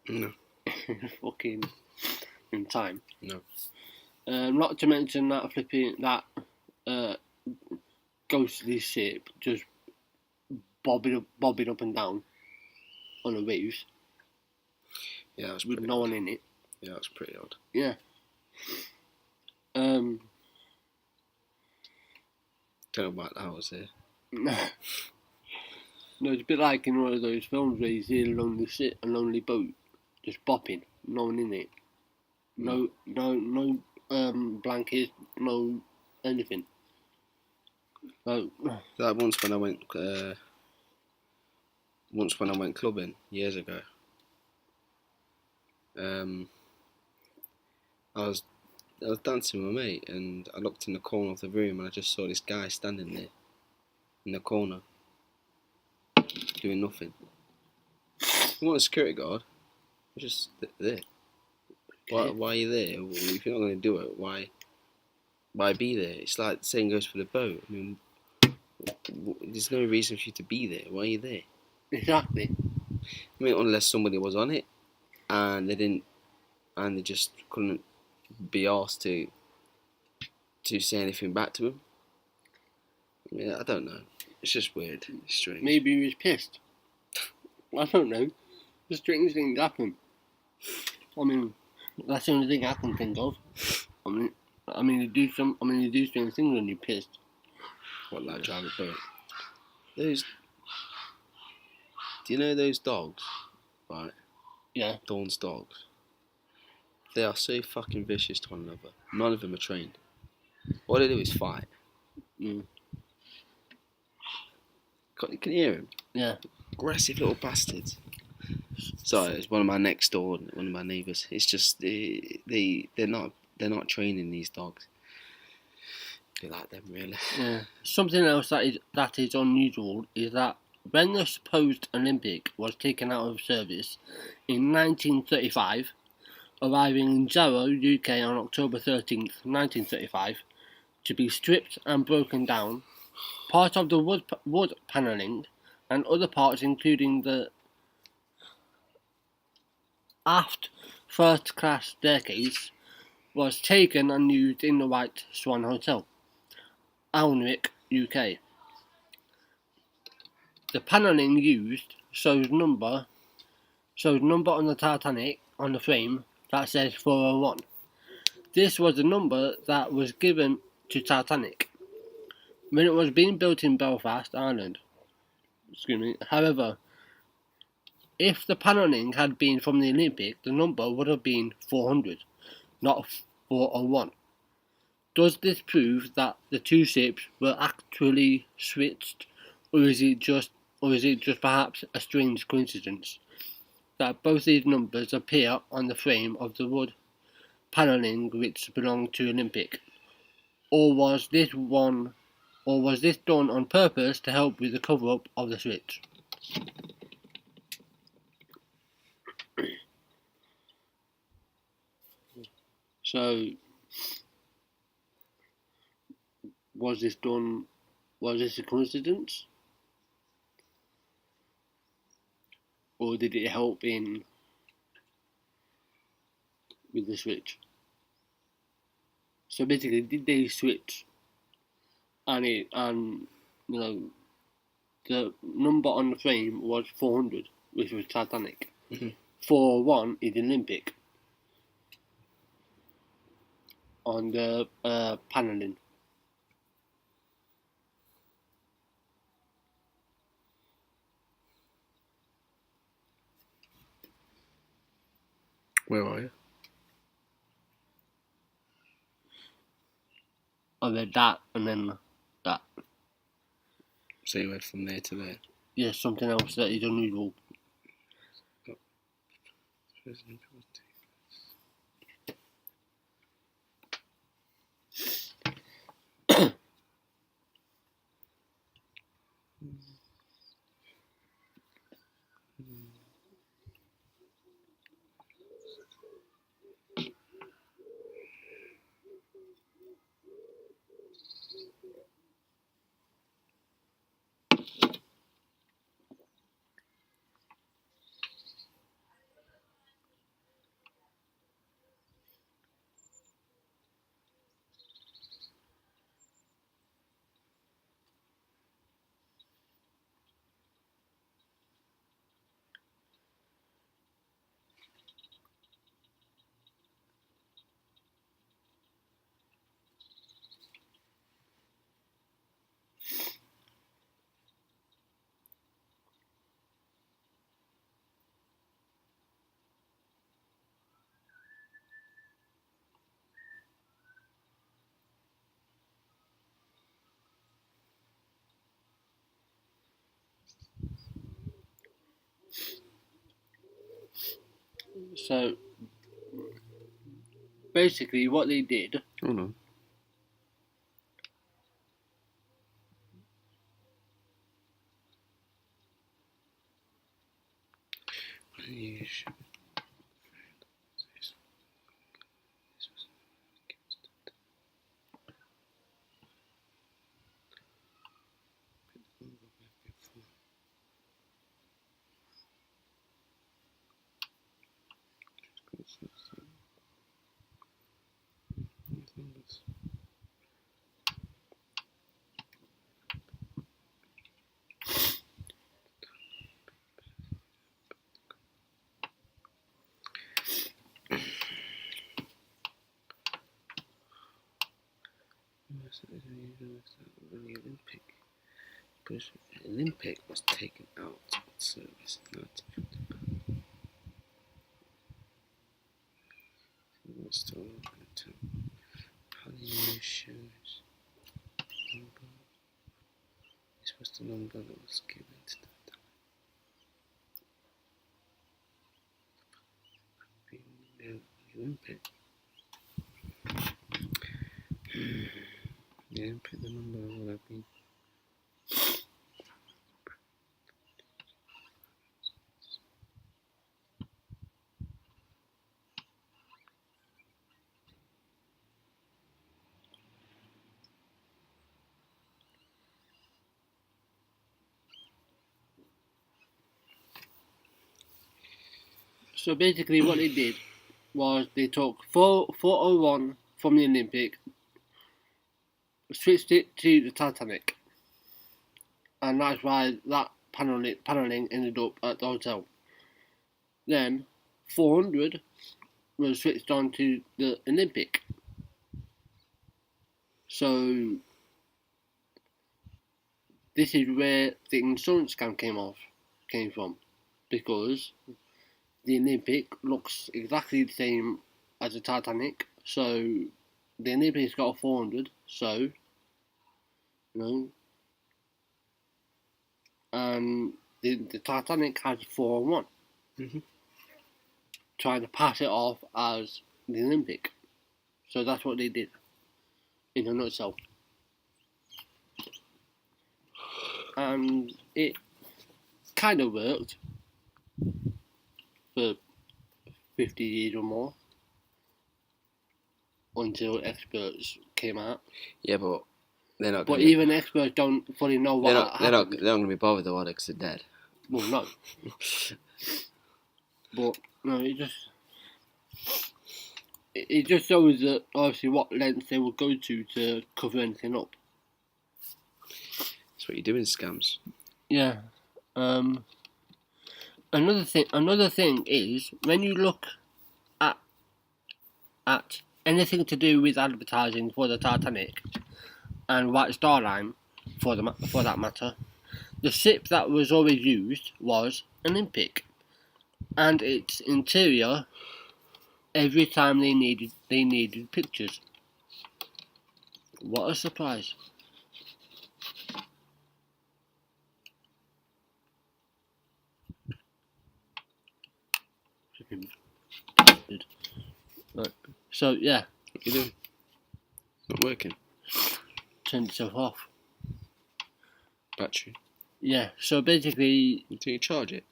No. Fucking in time. No. Not to mention that ghostly ship just bobbing up and down on the waves. Yeah, that's with no one in it. Yeah, that's pretty odd. Yeah. Don't know about that, was it? No, it's a bit like in one of those films where you see a lonely boat, just bopping, no one in it. No blankets, no anything. So, Like once when I went clubbing years ago, I was dancing with my mate, and I looked in the corner of the room, and I just saw this guy standing there in the corner, doing nothing. You want a security guard? You're just there. Why are you there? If you're not going to do it, why be there? It's like the same goes for the boat. I mean, there's no reason for you to be there. Why are you there? exactly. I mean, unless somebody was on it and they just couldn't be asked to say anything back to him. I mean, I don't know. It's just weird. It's strange. Maybe he was pissed. I don't know. The strange things happen. I mean, that's the only thing I can think of. I mean, you do strange things when you're pissed. What, like drive a boat? Do you know those dogs? Right? Yeah. Dawn's dogs. They are so fucking vicious to one another. None of them are trained. All they do is fight. Mm. Can you hear him? Yeah. Aggressive little bastards. Sorry, it's one of my next door, one of my neighbours. It's just they're not training these dogs. They like them really. Yeah. Something else that is unusual is that when the supposed Olympic was taken out of service in 1935, arriving in Jarrow, UK on October 13th, 1935, to be stripped and broken down, part of the wood panelling and other parts including the aft first-class staircase was taken and used in the White Swan Hotel, Alnwick, UK. The panelling used shows number on the Titanic on the frame that says 401. This was the number that was given to Titanic when it was being built in Belfast, Ireland. However, if the panelling had been from the Olympic, the number would have been 400, not 401. Does this prove that the two ships were actually switched, or is it just perhaps a strange coincidence that both these numbers appear on the frame of the wood panelling which belonged to Olympic? Or was this done on purpose to help with the cover-up of the switch? So, was this a coincidence? Or did it help in with the switch? So basically, did they switch and the number on the frame was 400, which was Titanic. Mm-hmm. 401 is Olympic on the panelling. Where are you? I read that and then that. So you went from there to there. Yeah, something else that is unusual. So basically, what they did. Oh no. Olympic was taken out of service. Shows. This was the number that was given to the Olympic. The Olympic, the number would have been. So basically, what they did was they took 401 from the Olympic, switched it to the Titanic, and that's why that paneling ended up at the hotel. Then 400 was switched on to the Olympic. So this is where the insurance scam came from, because the Olympic looks exactly the same as the Titanic. So the Olympic's got a 400. So and the Titanic has a 401. Mm-hmm. Trying to pass it off as the Olympic. So that's what they did, in a nutshell. And it kind of worked for 50 years or more, until experts came out. Yeah, but they're not. But even experts don't fully know what happened. They're not going to be bothered though, because they're dead. Well, no. But no, it just shows that obviously what lengths they would go to cover anything up. That's what you do in scams. Yeah. Another thing is, when you look at anything to do with advertising for the Titanic and White Star Line, for that matter, the ship that was always used was Olympic, and its interior, every time they needed pictures. What a surprise! Right. So yeah. What you doing? Not working. Turned itself off. Battery. Yeah. So basically. Until you charge it.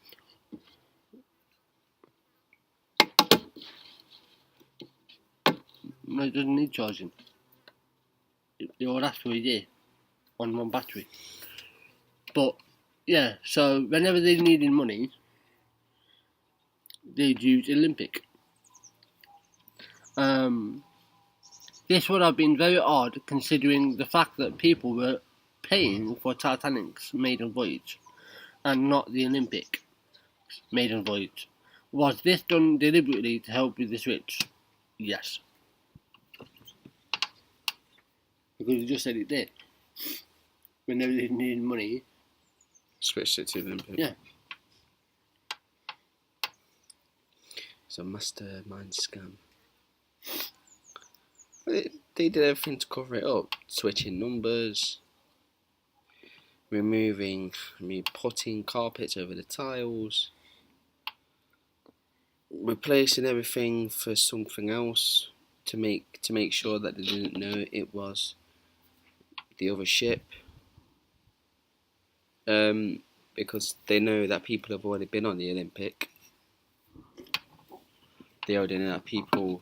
No, it doesn't need charging. It will last for a year on one battery. But yeah, so whenever they needed money, they'd use Olympic. This would have been very odd, considering the fact that people were paying for Titanic's maiden voyage and not the Olympic maiden voyage. Was this done deliberately to help with the switch? Yes. Because you just said it did. Whenever they needed money. Switched it to the Olympic. Yeah. It's a mastermind scam. They did everything to cover it up. Switching numbers, putting carpets over the tiles. replacing everything for something else to make sure that they didn't know it was the other ship. Because they know that people have already been on the Olympic. They already know that people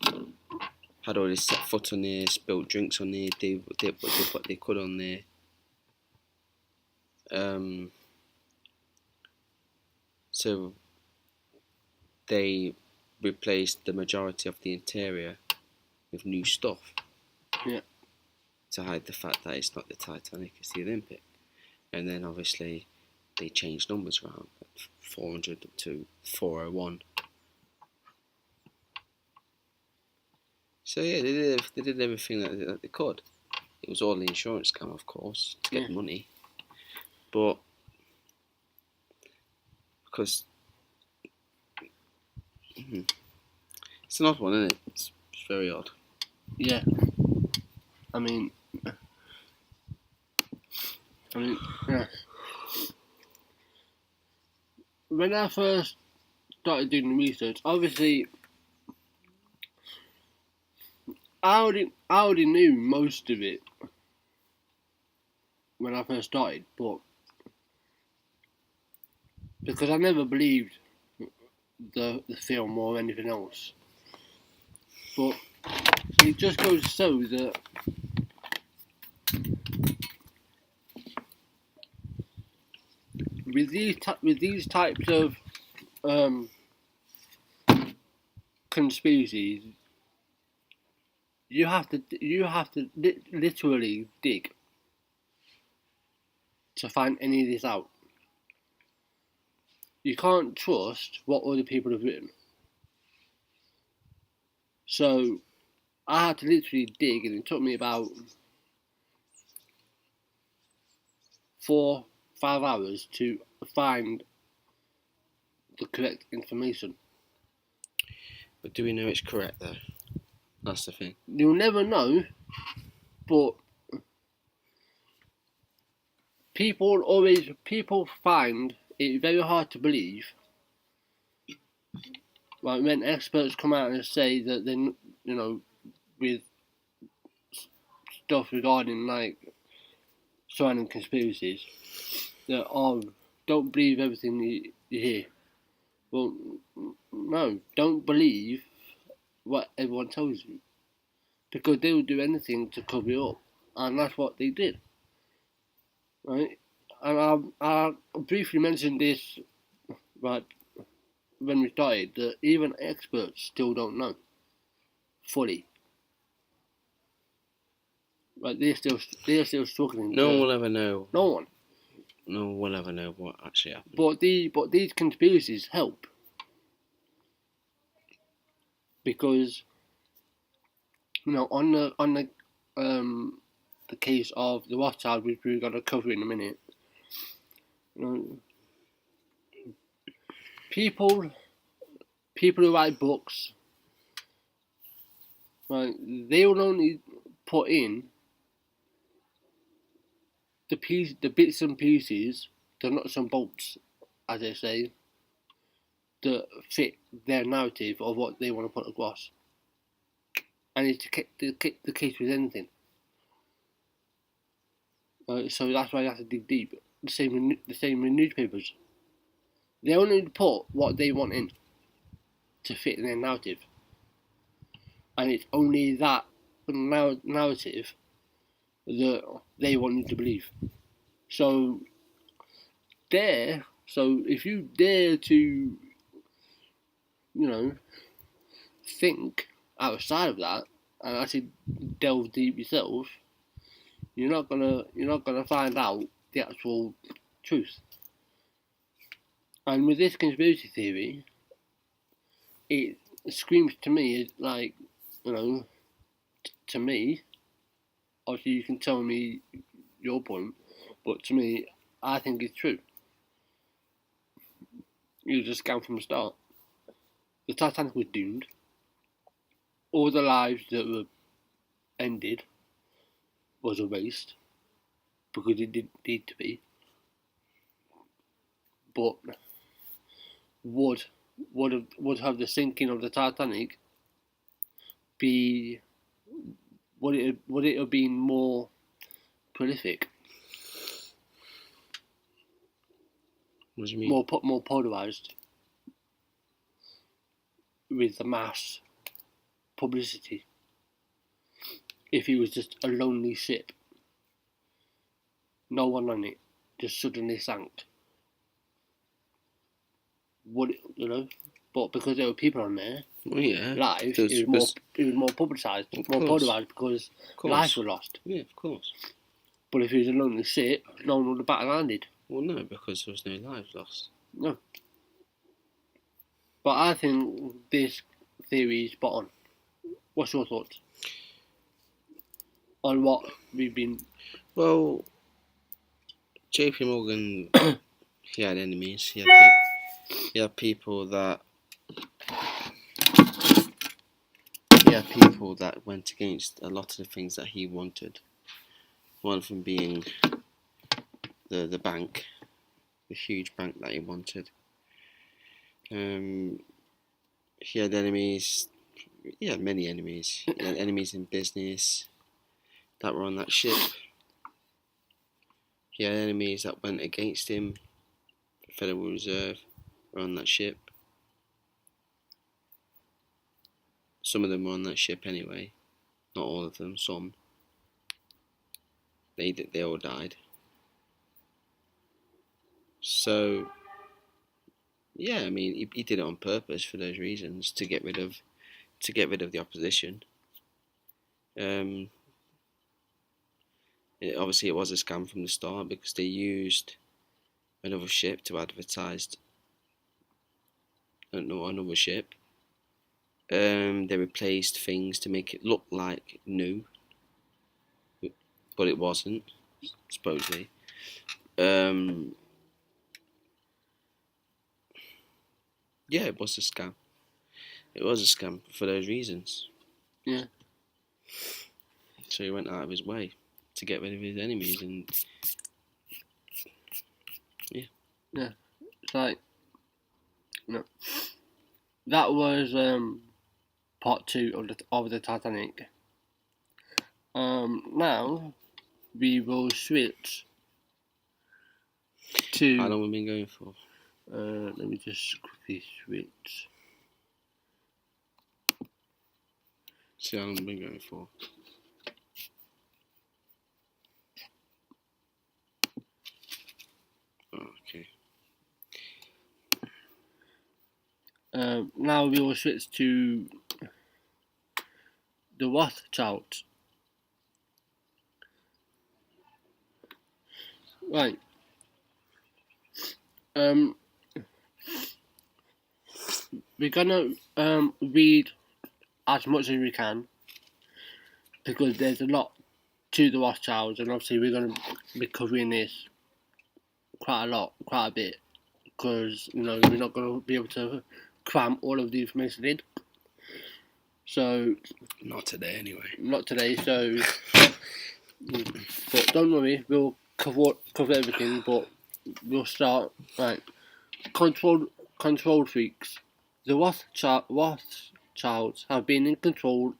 had already set foot on there, spilled drinks on there, they did what they could on there. So they replaced the majority of the interior with new stuff. Yeah. To hide the fact that it's not the Titanic, it's the Olympic. And then obviously they changed numbers around, 400 to 401. So yeah, they did everything that they could. It was all the insurance scam, of course, to get the money. But because it's an odd one, isn't it? It's very odd. Yeah. I mean, yeah. When I first started doing the research, obviously, I already knew most of it when I first started, but because I never believed the film or anything else. But it just goes to show that with these types of conspiracies, you have to literally dig to find any of this out. You can't trust what other people have written. So I had to literally dig, and it took me about 4-5 hours to find the correct information. But do we know it's correct though? That's the thing. You'll never know, but people find it very hard to believe. Like when experts come out and say that they, with stuff regarding like surrounding conspiracies, that don't believe everything you hear. Well, no, don't believe what everyone tells you, because they will do anything to cover it up, and that's what they did, right? And I briefly mentioned this, right, when we started, that even experts still don't know fully. Right, they're still struggling. No one will ever know. No one. No one will ever know what actually happened. But these conspiracies help, because on the case of the Rothschild, which we're gonna cover in a minute, people who write books, right, they will only put in the bits and pieces, the nuts and bolts, as they say, that fit their narrative of what they want to put across. And it's the case with anything. So that's why you have to dig deep. The same with newspapers. They only put what they want in to fit their narrative, and it's only that narrative that they want you to believe. So if you dare to, think outside of that and actually delve deep yourself, you're not gonna find out the actual truth. And with this conspiracy theory, it screams to me like, to me, obviously you can tell me your point, but to me, I think it's true. It was a scam from the start. The Titanic was doomed. All the lives that were ended was erased, because it didn't need to be. But would would have the sinking of the Titanic be would it have been more prolific, What do you mean? more polarized with the mass publicity if it was just a lonely ship, no one on it, just suddenly sank? Would it, But because there were people on there, Well, yeah. live, it was more publicised, more polarised because lives were lost. Yeah, of course. But if it was a lonely ship, no one would have battle-landed. Well, no, because there was no lives lost. No. But I think this theory is spot on. What's your thoughts on what we've been... Well, JP Morgan, he had enemies. He had people that went against a lot of the things that he wanted. One of them being the bank, the huge bank that he wanted. He had enemies. He had many enemies. He had enemies in business that were on that ship. He had enemies that went against him. The Federal Reserve were on that ship. Some of them were on that ship anyway. Not all of them. Some. They all died. So, yeah, I mean, he did it on purpose for those reasons, to get rid of the opposition. Obviously, it was a scam from the start because they used another ship to advertise another ship. They replaced things to make it look like new, but it wasn't, supposedly. Yeah, it was a scam. It was a scam for those reasons. Yeah. So he went out of his way to get rid of his enemies, and yeah. Yeah. It's like, that was part 2 of the Titanic. Now we will switch to... How long have we been going for? Let me just quickly switch. See how long we've been going for. Oh, okay. Now we will switch to the Rothschild. Right. We're gonna read as much as we can because there's a lot to the Rothschilds, and obviously we're gonna be covering this quite a bit, because we're not gonna be able to cram all of the information in. So not today, anyway. Not today. So, but don't worry, we'll cover everything. But we'll start right. Control freaks. The Rothschilds have been in control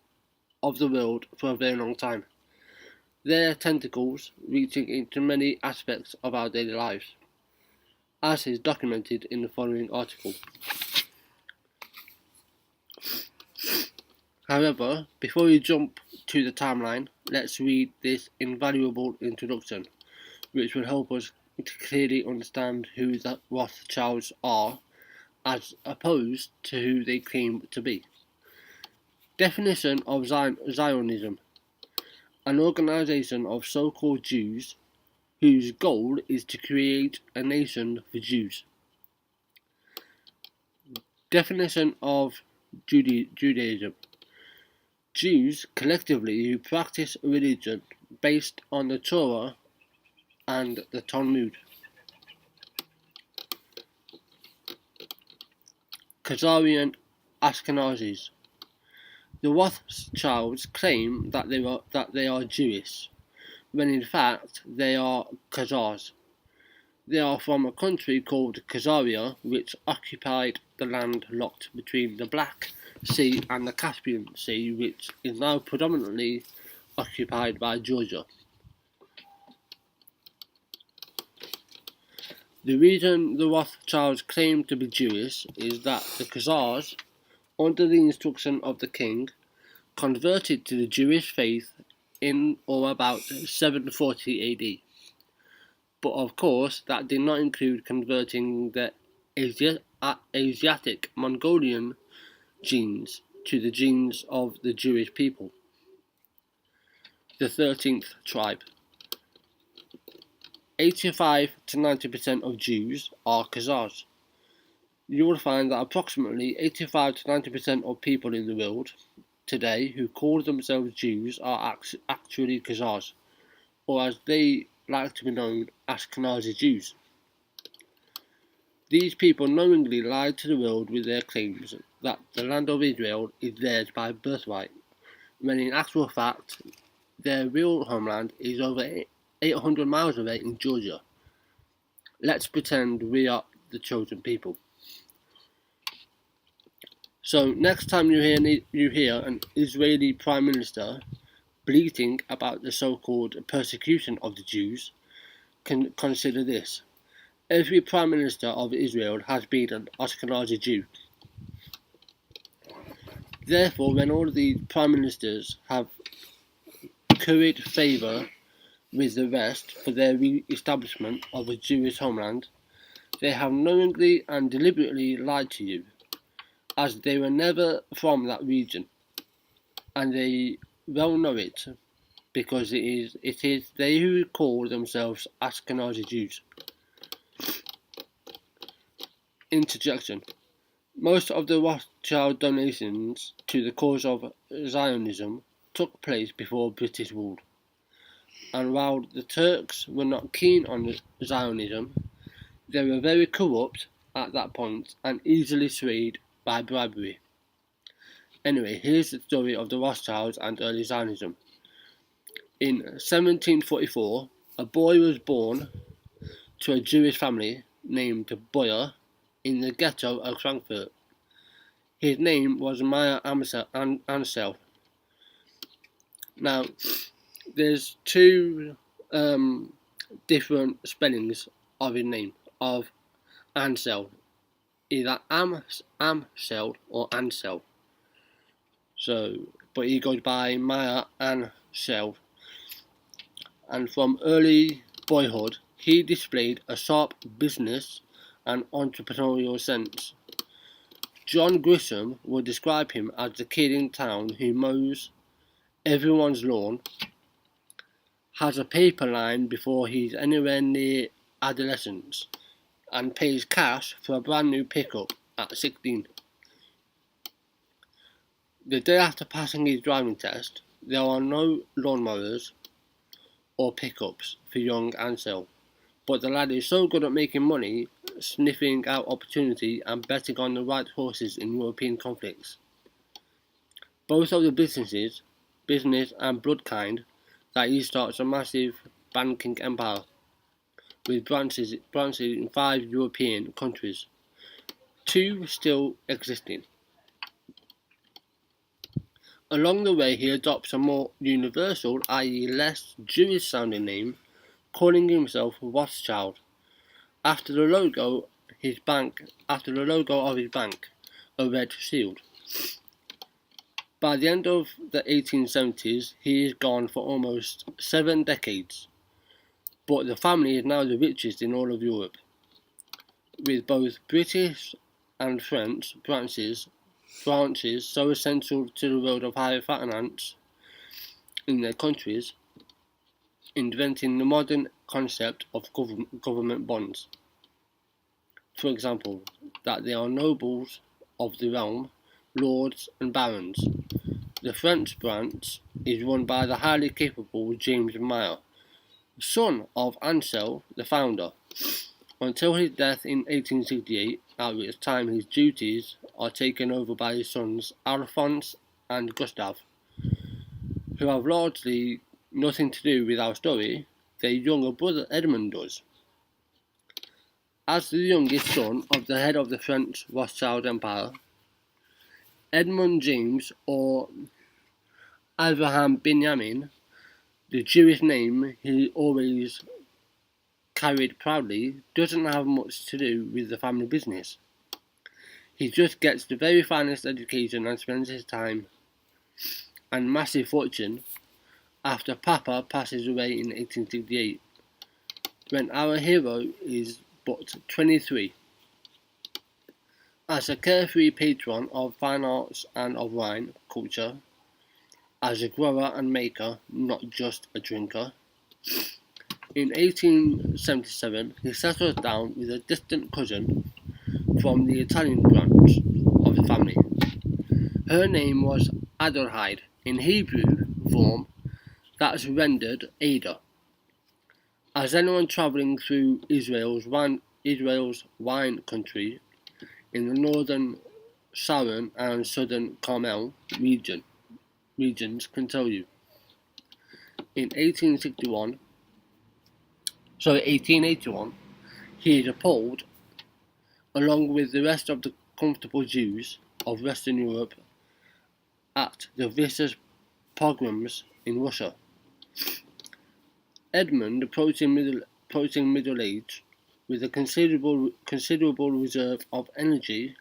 of the world for a very long time. Their tentacles reaching into many aspects of our daily lives, as is documented in the following article. However, before we jump to the timeline, let's read this invaluable introduction, which will help us to clearly understand who the Rothschilds are, as opposed to who they claim to be. Definition of Zionism: an organization of so-called Jews whose goal is to create a nation for Jews. Definition of Judaism: Jews collectively who practice religion based on the Torah and the Talmud. Khazarian Ashkenazis: the Rothschilds claim that they are Jewish, when in fact they are Khazars. They are from a country called Khazaria, which occupied the land locked between the Black Sea and the Caspian Sea, which is now predominantly occupied by Georgia. The reason the Rothschilds claim to be Jewish is that the Khazars, under the instruction of the king, converted to the Jewish faith in or about 740 AD. But of course, that did not include converting the Asiatic Mongolian genes to the genes of the Jewish people. The 13th tribe. 85 to 90% of Jews are Khazars. You will find that approximately 85 to 90% of people in the world today who call themselves Jews are actually Khazars, or as they like to be known, Ashkenazi Jews. These people knowingly lied to the world with their claims that the land of Israel is theirs by birthright, when in actual fact their real homeland is over 800 miles away in Georgia. Let's pretend we are the chosen people. So next time you hear an Israeli Prime Minister bleating about the so-called persecution of the Jews, consider this. Every Prime Minister of Israel has been an Ashkenazi Jew. Therefore, when all these Prime Ministers have curried favour with the rest for their re-establishment of a Jewish homeland, they have knowingly and deliberately lied to you, as they were never from that region, and they well know it, because it is they who call themselves Ashkenazi Jews. Interjection. Most of the Rothschild donations to the cause of Zionism took place before British rule, and while the Turks were not keen on Zionism, they were very corrupt at that point and easily swayed by bribery. Anyway, here's the story of the Rothschilds and early Zionism. In 1744, a boy was born to a Jewish family named Boyer in the ghetto of Frankfurt. His name was Meyer Ansel. Now, there's two different spellings of his name, of Ansel, either Amsel or Ansel. So, but he goes by Meyer Ansel. And from early boyhood, he displayed a sharp business and entrepreneurial sense. John Grisham would describe him as the kid in town who mows everyone's lawn, has a paper line before he's anywhere near adolescence, and pays cash for a brand new pickup at 16. The day after passing his driving test, there are no lawnmowers or pickups for young Ansel, but the lad is so good at making money, sniffing out opportunity and betting on the right horses in European conflicts. Both of the business and blood kind, that he starts a massive banking empire with branches in 5 European countries, 2 still existing. Along the way, he adopts a more universal, i.e. less Jewish sounding name, calling himself Rothschild, after the logo of his bank, a red shield. By the end of the 1870s, he is gone for almost 7 decades, but the family is now the richest in all of Europe, with both British and French branches so essential to the world of high finance in their countries, inventing the modern concept of government bonds. For example, that they are nobles of the realm, lords and barons. The French branch is run by the highly capable James Meyer, son of Ansel, the founder, until his death in 1868, at which time his duties are taken over by his sons Alphonse and Gustave, who have largely nothing to do with our story. Their younger brother Edmund does. As the youngest son of the head of the French Rothschild Empire, Edmund James, or Abraham Benjamin, the Jewish name he always carried proudly, doesn't have much to do with the family business. He just gets the very finest education and spends his time and massive fortune after Papa passes away in 1868, when our hero is but 23. As a carefree patron of fine arts and of wine culture, as a grower and maker, not just a drinker, in 1877 he settles down with a distant cousin from the Italian branch of the family. Her name was Adelheid, in Hebrew form that's rendered Ada. As anyone travelling through Israel's wine country in the northern Sharon and southern Carmel regions can tell you. In 1881, he is appalled, along with the rest of the comfortable Jews of Western Europe, at the vicious pogroms in Russia. Edmund, approaching middle age, with a considerable reserve of energy,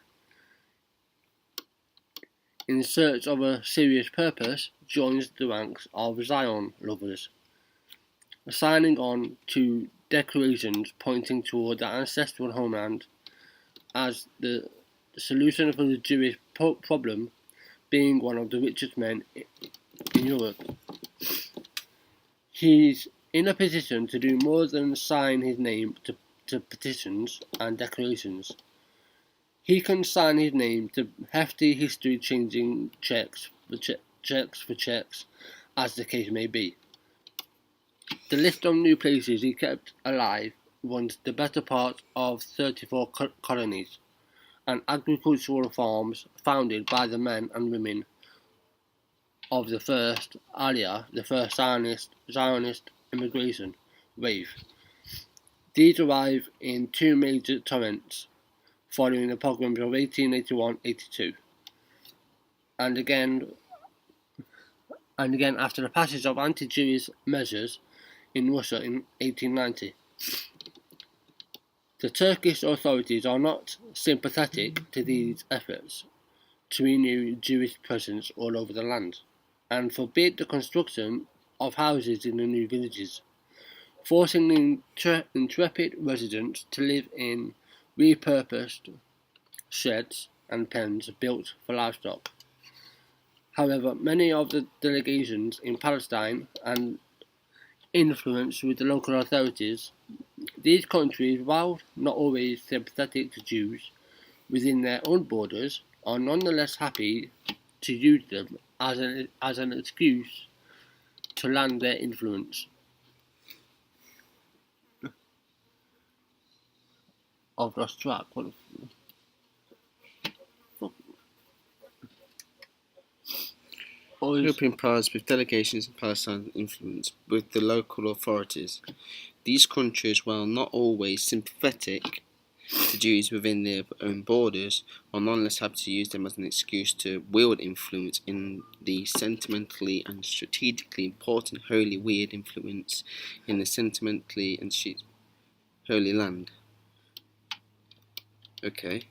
in search of a serious purpose, joins the ranks of Zion lovers, signing on to declarations pointing toward the ancestral homeland as the solution for the Jewish problem, being one of the richest men in Europe. He's in a position to do more than sign his name to petitions and declarations. He can sign his name to hefty history-changing checks, as the case may be. The list of new places he kept alive runs the better part of 34 colonies and agricultural farms founded by the men and women of the first Aliyah, the first Zionist immigration wave. These arrived in two major torrents following the pogroms of 1881-82, and again after the passage of anti-Jewish measures in Russia in 1890. The Turkish authorities are not sympathetic to these efforts to renew Jewish presence all over the land, and forbid the construction of houses in the new villages, forcing the intrepid residents to live in repurposed sheds and pens built for livestock. However, many of the delegations in Palestine and influence with the local authorities, these countries, while not always sympathetic to Jews within their own borders, are nonetheless happy to use them as an excuse to land their influence. I've lost track. What the fuck? European powers with delegations in Palestine influence with the local authorities. These countries, while not always sympathetic to Jews within their own borders, are nonetheless happy to use them as an excuse to wield influence in the sentimentally and strategically important Holy Weird influence in the sentimentally and Holy Land. Okay.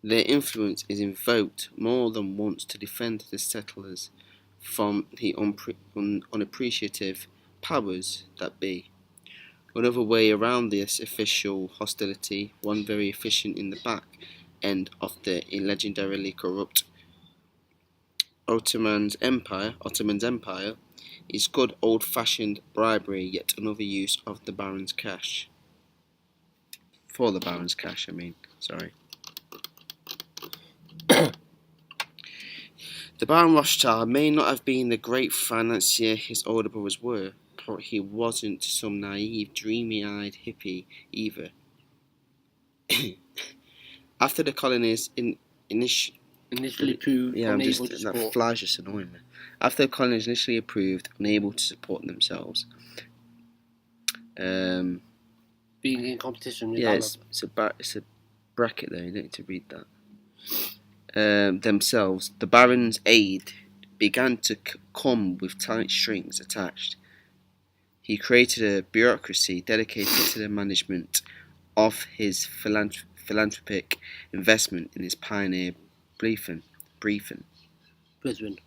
Their influence is invoked more than once to defend the settlers from the unappreciative powers that be. Another way around this official hostility, one very efficient in the back end of the legendarily corrupt Ottoman's empire, is good old-fashioned bribery, yet another use of the Baron's cash. For the Baron's cash, sorry. The Baron Rothschild may not have been the great financier his older brothers were, but he wasn't some naive, dreamy-eyed hippie either. After the colonies initially approved, unable to support. That fly's just annoying me. After the colonies initially approved, unable to support themselves, being in competition with Yeah, Allah. it's a bracket there. You don't need to read that. Themselves, the Baron's aid began to come with tight strings attached. He created a bureaucracy dedicated to the management of his philanthropic investment in his pioneer briefing. Brethren.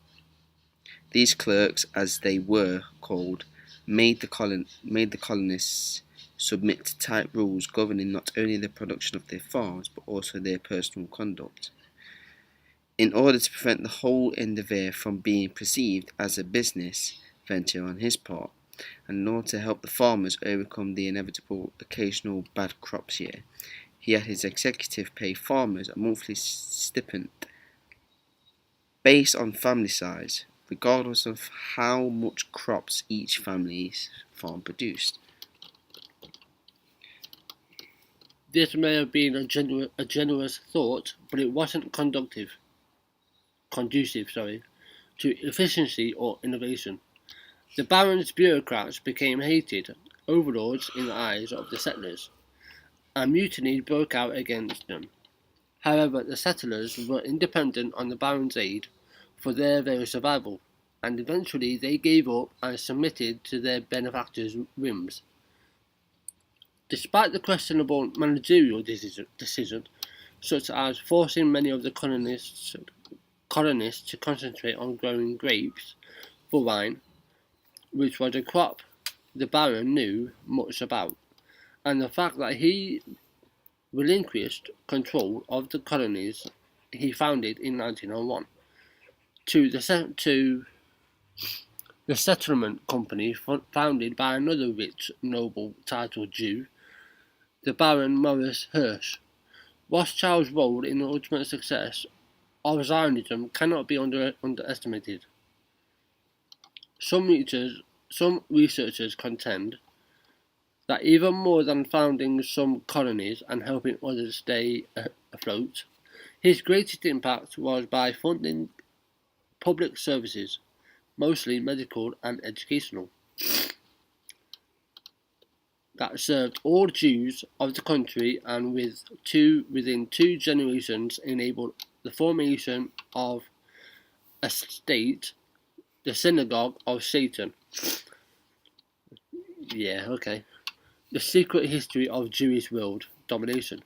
These clerks, as they were called, made the colonists submit to tight rules governing not only the production of their farms but also their personal conduct. In order to prevent the whole endeavour from being perceived as a business venture on his part, and in order to help the farmers overcome the inevitable occasional bad crops year, he had his executive pay farmers a monthly stipend based on family size, regardless of how much crops each family's farm produced. This may have been a generous thought, but it wasn't conducive to efficiency or innovation. The Baron's bureaucrats became hated overlords in the eyes of the settlers, and mutiny broke out against them. However, the settlers were independent on the Baron's aid for their very survival, and eventually they gave up and submitted to their benefactor's whims. Despite the questionable managerial decision, such as forcing many of the colonists to concentrate on growing grapes for wine, which was a crop the Baron knew much about, and the fact that he relinquished control of the colonies he founded in 1901 to the settlement company founded by another rich noble titled Jew, the Baron Maurice Hirsch. Rothschild's role in the ultimate success of Zionism cannot be underestimated. Some researchers contend that even more than founding some colonies and helping others stay afloat, his greatest impact was by funding public services, mostly medical and educational, that served all Jews of the country, and within 2 generations enabled the formation of a state, the synagogue of Satan. Yeah, okay. The secret history of Jewish world domination.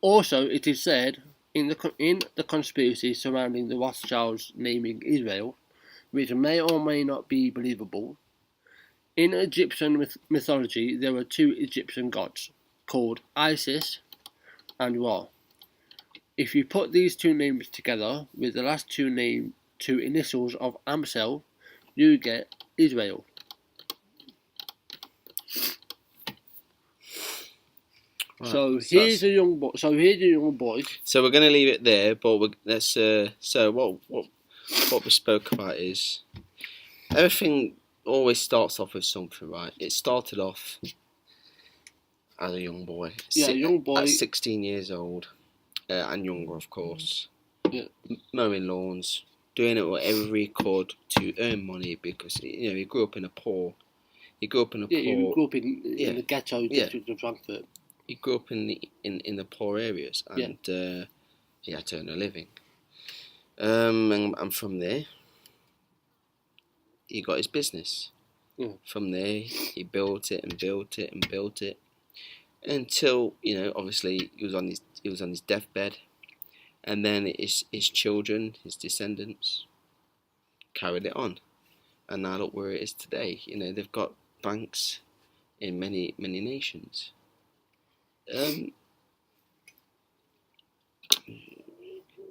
Also, it is said in the conspiracy surrounding the Rothschilds naming Israel, which may or may not be believable, in Egyptian mythology there were 2 Egyptian gods, called Isis and Ra. If you put these 2 names together with the last 2 initials of Amsel, you get Israel. Right, so here's a young boy. So we're going to leave it there, but let's. So what we spoke about is everything always starts off with something, right? It started off as a young boy. Young boy at 16 years old, and younger, of course. Yeah. Mowing lawns, doing it whatever he could to earn money because he grew up in a poor. He grew up in the ghetto district of Frankfurt. He grew up in the poor areas, and he had to earn a living. And from there, he got his business. Yeah. From there, he built it and built it and built it until obviously he was on his deathbed, and then his children, his descendants, carried it on, and now look where it is today. They've got banks in many nations.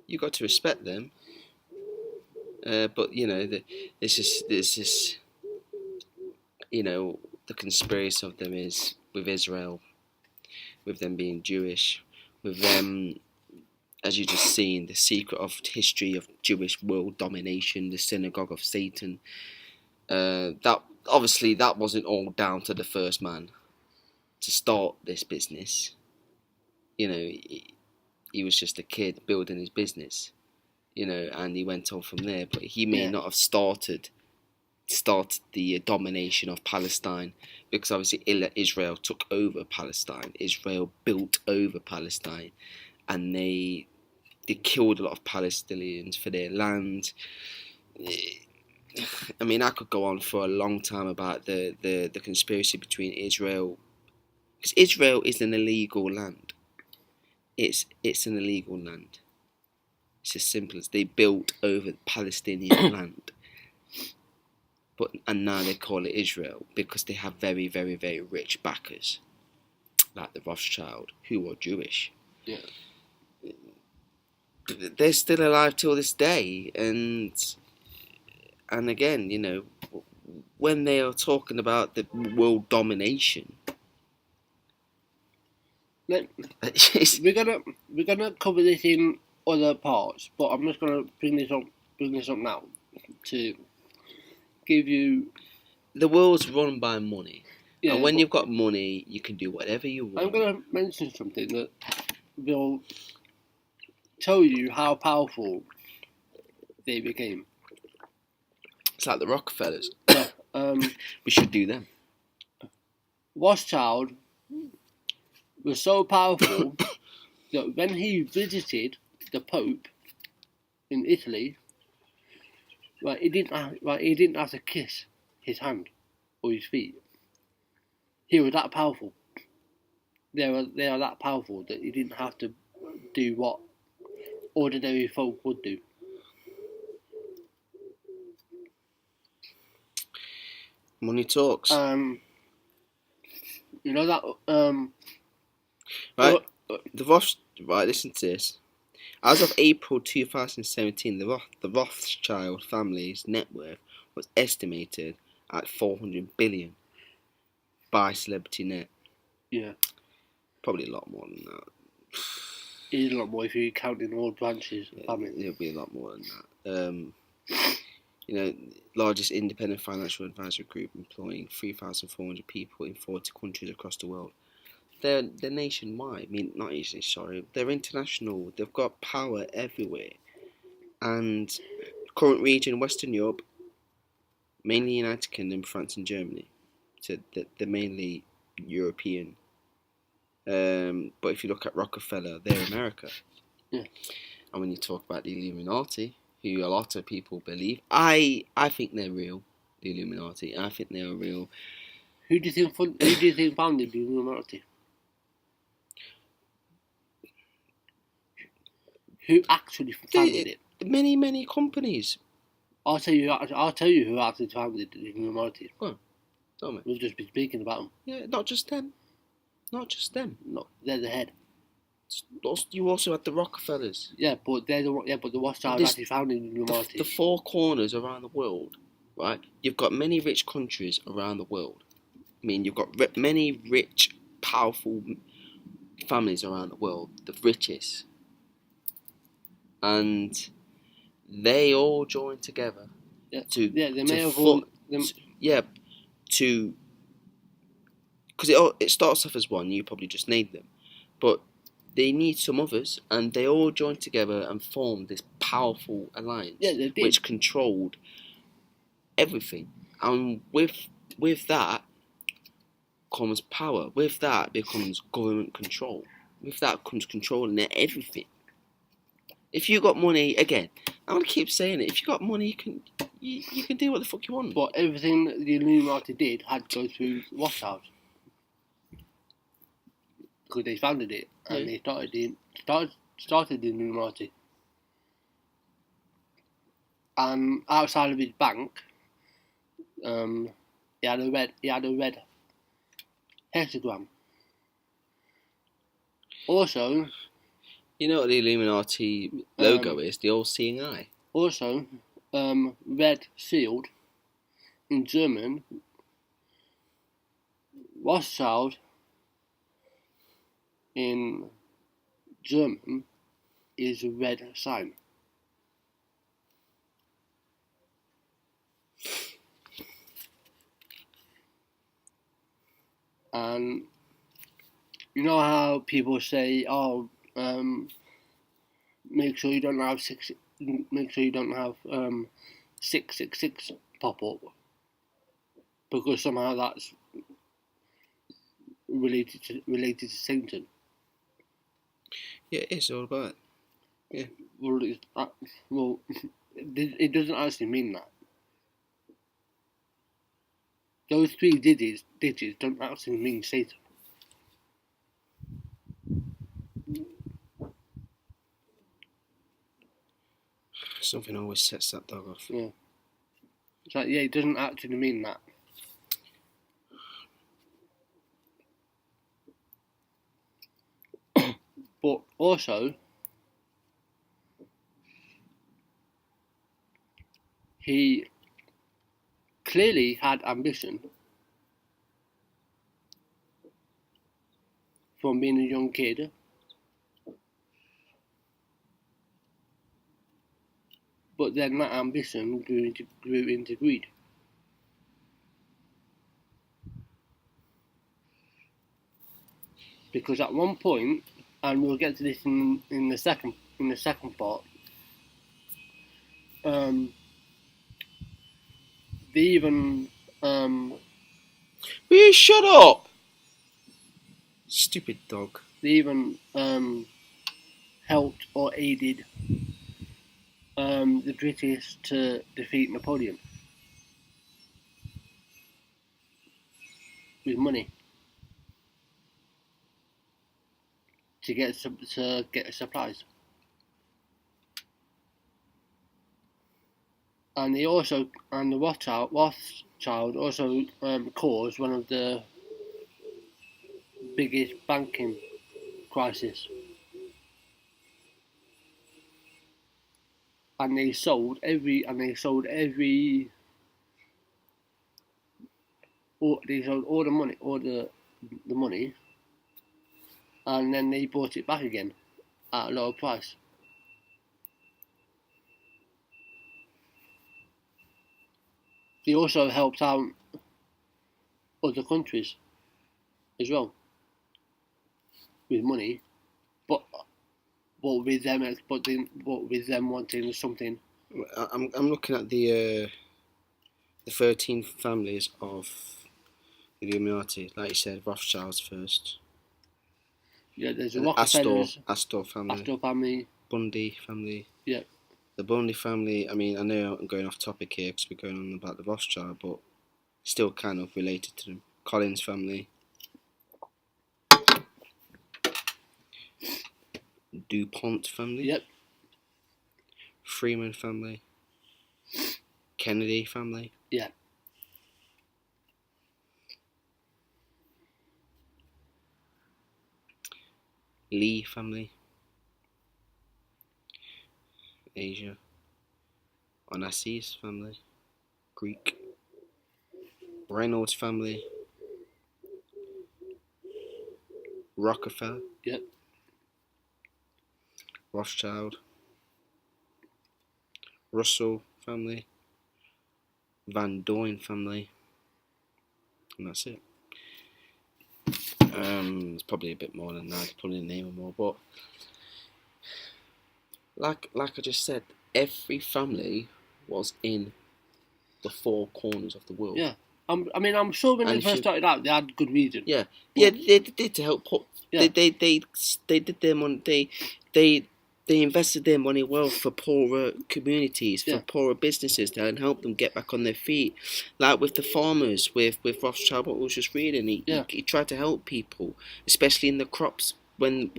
You got to respect them, but this is the conspiracy of them is with Israel, with them being Jewish, with them, as you just seen, the secret of history of Jewish world domination, the synagogue of Satan. That obviously that wasn't all down to the first man to start this business. He was just a kid building his business, and he went on from there. But he may not have started started the domination of Palestine, because obviously Israel took over Palestine. Israel built over Palestine, and they killed a lot of Palestinians for their land. I mean, I could go on for a long time about the conspiracy between Israel, because Israel is an illegal land. It's an illegal land. It's as simple as they built over Palestinian land. And now they call it Israel because they have very, very, very rich backers, like the Rothschild, who are Jewish. Yeah. They're still alive till this day, and again, when they are talking about the world domination, we're gonna cover this in other parts, but I'm just gonna bring this up now to give you. The world's run by money, Yeah, and when you've got money, you can do whatever you want. I'm gonna mention something that will tell you how powerful they became. It's like the Rockefellers. Yeah, we should do them. Rothschild was so powerful that when he visited the Pope in Italy, he didn't have to kiss his hand or his feet. He was that powerful. They are that powerful that he didn't have to do what ordinary folk would do. Money talks. You know that. Right. Right. Listen to this. As of April 2017, the Rothschild family's net worth was estimated at 400 billion by Celebrity Net. Yeah. Probably a lot more than that. It is a lot more if you count in all branches. Yeah, it'll be a lot more than that. Largest independent financial advisory group employing 3,400 people in 40 countries across the world. They're nationwide. I mean, not nationwide, sorry. They're international. They've got power everywhere. And current region, Western Europe, mainly United Kingdom, France and Germany. So they're mainly European. But if you look at Rockefeller, they're America. Yeah. And when you talk about the Illuminati, who a lot of people believe, I think they're real. The Illuminati, I think they are real. Who do you think founded the Illuminati? Who actually founded it? Many companies. I'll tell you who actually founded the Illuminati. Go on, tell me. We've just been speaking about them. Yeah, not just them. No, they're the head. You also had the Rockefellers. Yeah, but the Rothschild actually founded the Illuminati. The four corners around the world, right? You've got many rich countries around the world. I mean, you've got many rich, powerful families around the world, the richest. And they all join together because it starts off as one. You probably just named them, but they need some others, and they all joined together and formed this powerful alliance, which controlled everything. And with that comes power. With that becomes government control. With that comes controlling everything. If you got money, again, I'm gonna keep saying it. If you got money, you can do what the fuck you want. But everything that the Illuminati did had to go through Rothschild because they founded it and they started the Illuminati. And outside of his bank, he had a red hexagram. Also, you know what the Illuminati logo is? The all-seeing eye. Also, red sealed in German. Rothschild in German is a red sign. And you know how people say, make sure you don't have 666 pop up. because somehow that's related to Satan. Yeah, it is all about it. Yeah. Well, it doesn't actually mean that. Those 3 digits don't actually mean Satan. Something always sets that dog off. Yeah. It's like, yeah, it doesn't actually mean that. But also, he clearly had ambition from being a young kid. But then that ambition grew into greed. Because at one point, and we'll get to this in the second part, they even Will you shut up? Stupid dog. they even helped or aided the British to defeat Napoleon with money to get supplies. And the Rothschild also caused one of the biggest banking crisis. And they sold all the money, and then they bought it back again at a lower price. They also helped out other countries as well with money, but with them wanting something. I'm looking at the 13 families of the Illuminati. Like you said, Rothschilds first. Yeah, there's the Rockefellers, Astor family, Bundy family. Yeah. The Bundy family. I mean, I know I'm going off topic here because we're going on about the Rothschild, but still kind of related to them. Collins family. DuPont family. Yep. Freeman family. Kennedy family. Yeah. Lee family. Asia. Onassis family. Greek. Reynolds family. Rockefeller. Yep. Rothschild. Russell family. Van Doyen family. And that's it. It's probably a bit more than that, probably name more, but like I just said, every family was in the 4 corners of the world. Yeah. I'm sure when they first started out, they had good reason. Yeah, they did to help. Yeah. They did their money. They invested their money well for poorer communities, for poorer businesses, to help them get back on their feet. Like with the farmers, with Rothschild, what I was just reading, he tried to help people, especially in the crops when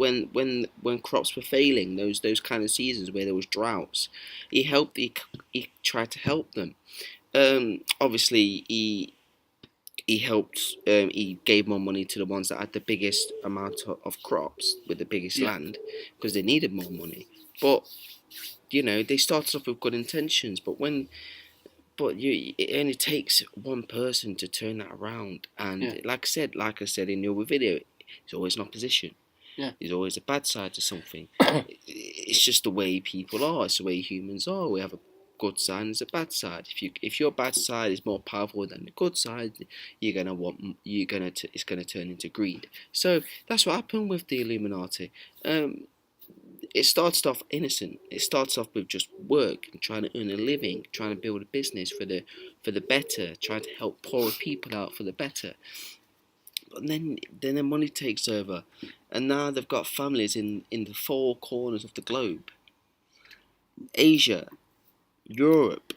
crops were failing, those kind of seasons where there was droughts. He tried to help them. Obviously he helped. He gave more money to the ones that had the biggest amount of crops with the biggest land, because they needed more money. But they started off with good intentions. But it only takes one person to turn that around. And like I said in your video, it's always an opposition. Yeah. There's always a bad side to something. It's just the way people are. It's the way humans are. We have a good side and there's a bad side. If your bad side is more powerful than the good side, it's gonna turn into greed. So that's what happened with the Illuminati. it started off innocent. It starts off with just work and trying to earn a living, trying to build a business for the better, trying to help poorer people out for the better. But then the money takes over, and now they've got families in the four corners of the globe: Asia, Europe,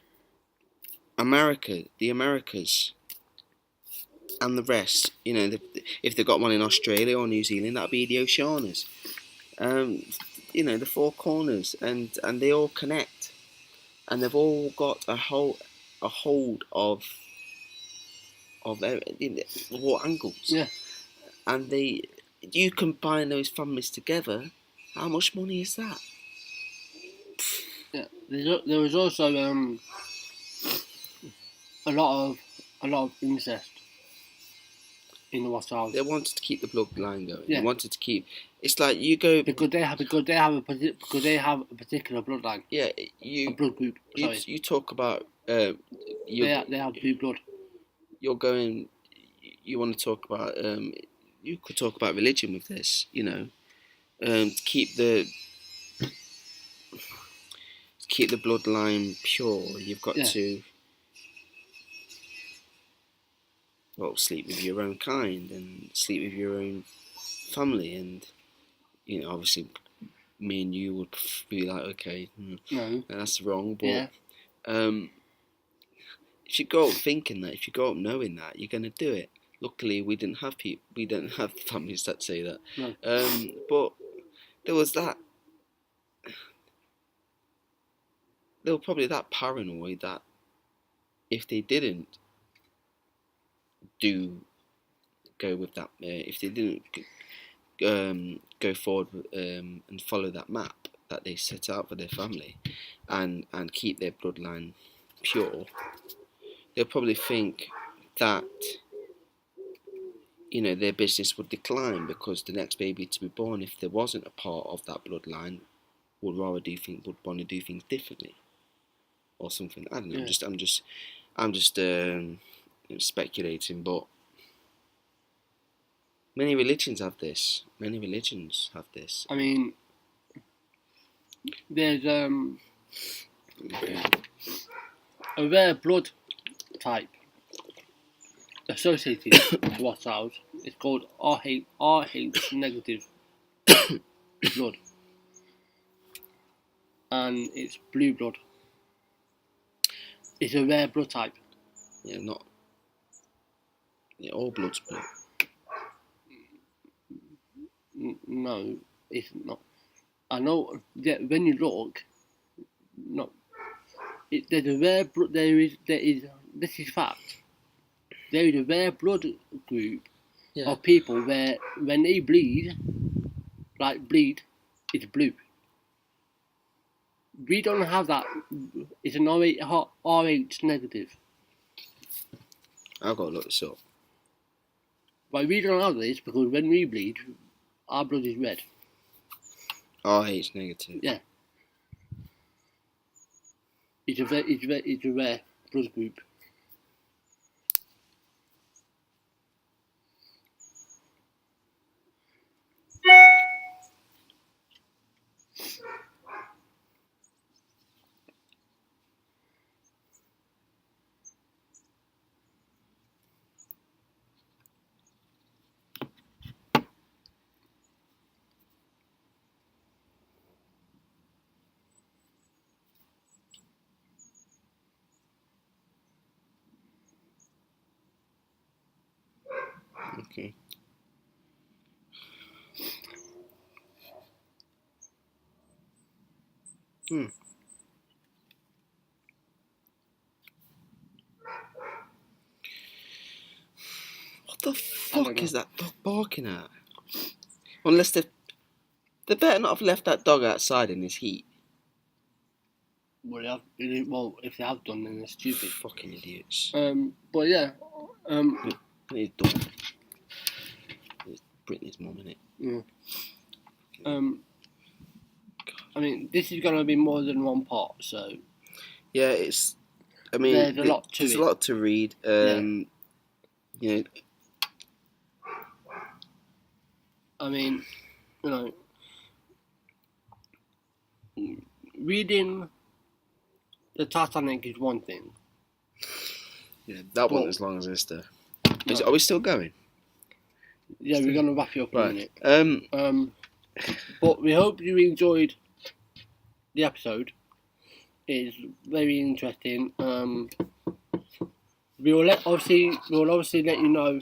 America, the Americas, and the rest. If they've got one in Australia or New Zealand, that'd be the Oceanias. The four corners, and they all connect, and they've all got a hold of all angles. Yeah. And you combine those families together. How much money is that? Yeah. There was also a lot of incest in the Rothschilds. They wanted to keep the bloodline going. Yeah. They wanted to keep. It's like you go because they have a particular bloodline. Yeah, A blood group. Sorry. You talk about they have blue blood. You're going. You want to talk about. You could talk about religion with this. Keep the bloodline pure. You've got to. Well, sleep with your own kind and sleep with your own family, and obviously, me and you would be like, okay, no, that's wrong. But if you go up thinking that, if you go up knowing that, you're gonna do it. Luckily, we didn't have families that say that. No. But there was that. They were probably that paranoid that if they didn't go with that, if they didn't go forward and follow that map that they set out for their family, and keep their bloodline pure, they'll probably think that their business would decline, because the next baby to be born, if there wasn't a part of that bloodline, would want to do things differently, or something. I don't know. Yeah. I'm just speculating, but many religions have this. I mean, there's a rare blood type associated with Rothschild. It's called RH negative blood, and it's blue blood. It's a rare blood type. Yeah, all blood's blue. No, it's not. I know that when you look, no, there's a rare blood. There is. This is fact. There is a rare blood group of people where when they bleed, it's blue. We don't have that. It's an RH negative. I've got to look this up. But we don't have this because when we bleed, our blood is red. RH negative. Yeah. It's a rare blood group. Okay. What the fuck is that dog barking at? Unless they better not have left that dog outside in this heat. Well, if they have done, then they're stupid. Fucking idiots. But yeah. His dog. It's Britney's mum, innit? Yeah. I mean, this is gonna be more than one part, so. Yeah, it's. I mean, there's a lot to there's it. a lot to read. I mean, reading the Titanic is one thing. Yeah, that Well, one as long as it's there. No. Are we still going? Yeah, we're going to wrap it up in a Right. minute. But we hope you enjoyed the episode. It's very interesting. We will obviously let you know.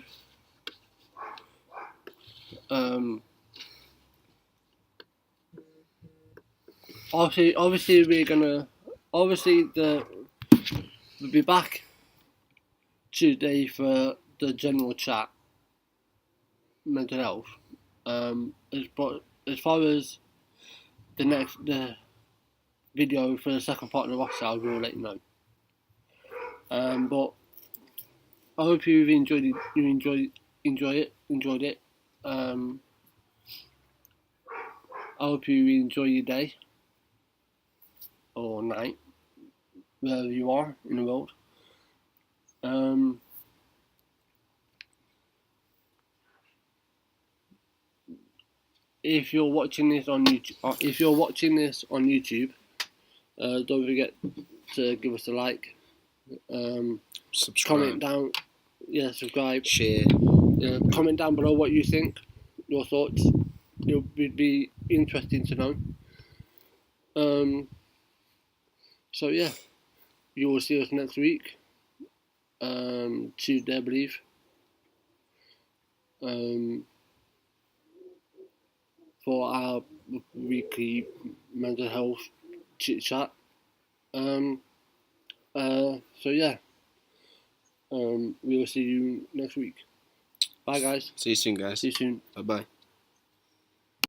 Obviously we're gonna we'll be back Tuesday for the general chat, mental health. As far as the video for the second part of the Rothschild, we'll let you know. But I hope you've enjoyed it. You enjoyed it. I hope you enjoy your day or night, wherever you are in the world. If you're watching this on YouTube, don't forget to give us a like, Subscribe. comment down, subscribe, Share. comment down below what you think, your thoughts. It would be interesting to know. So yeah, you will see us next week, Tuesday, I believe. For our weekly mental health chit chat. So yeah, we will see you next week. Bye guys. See you soon, guys. See you soon. Bye bye.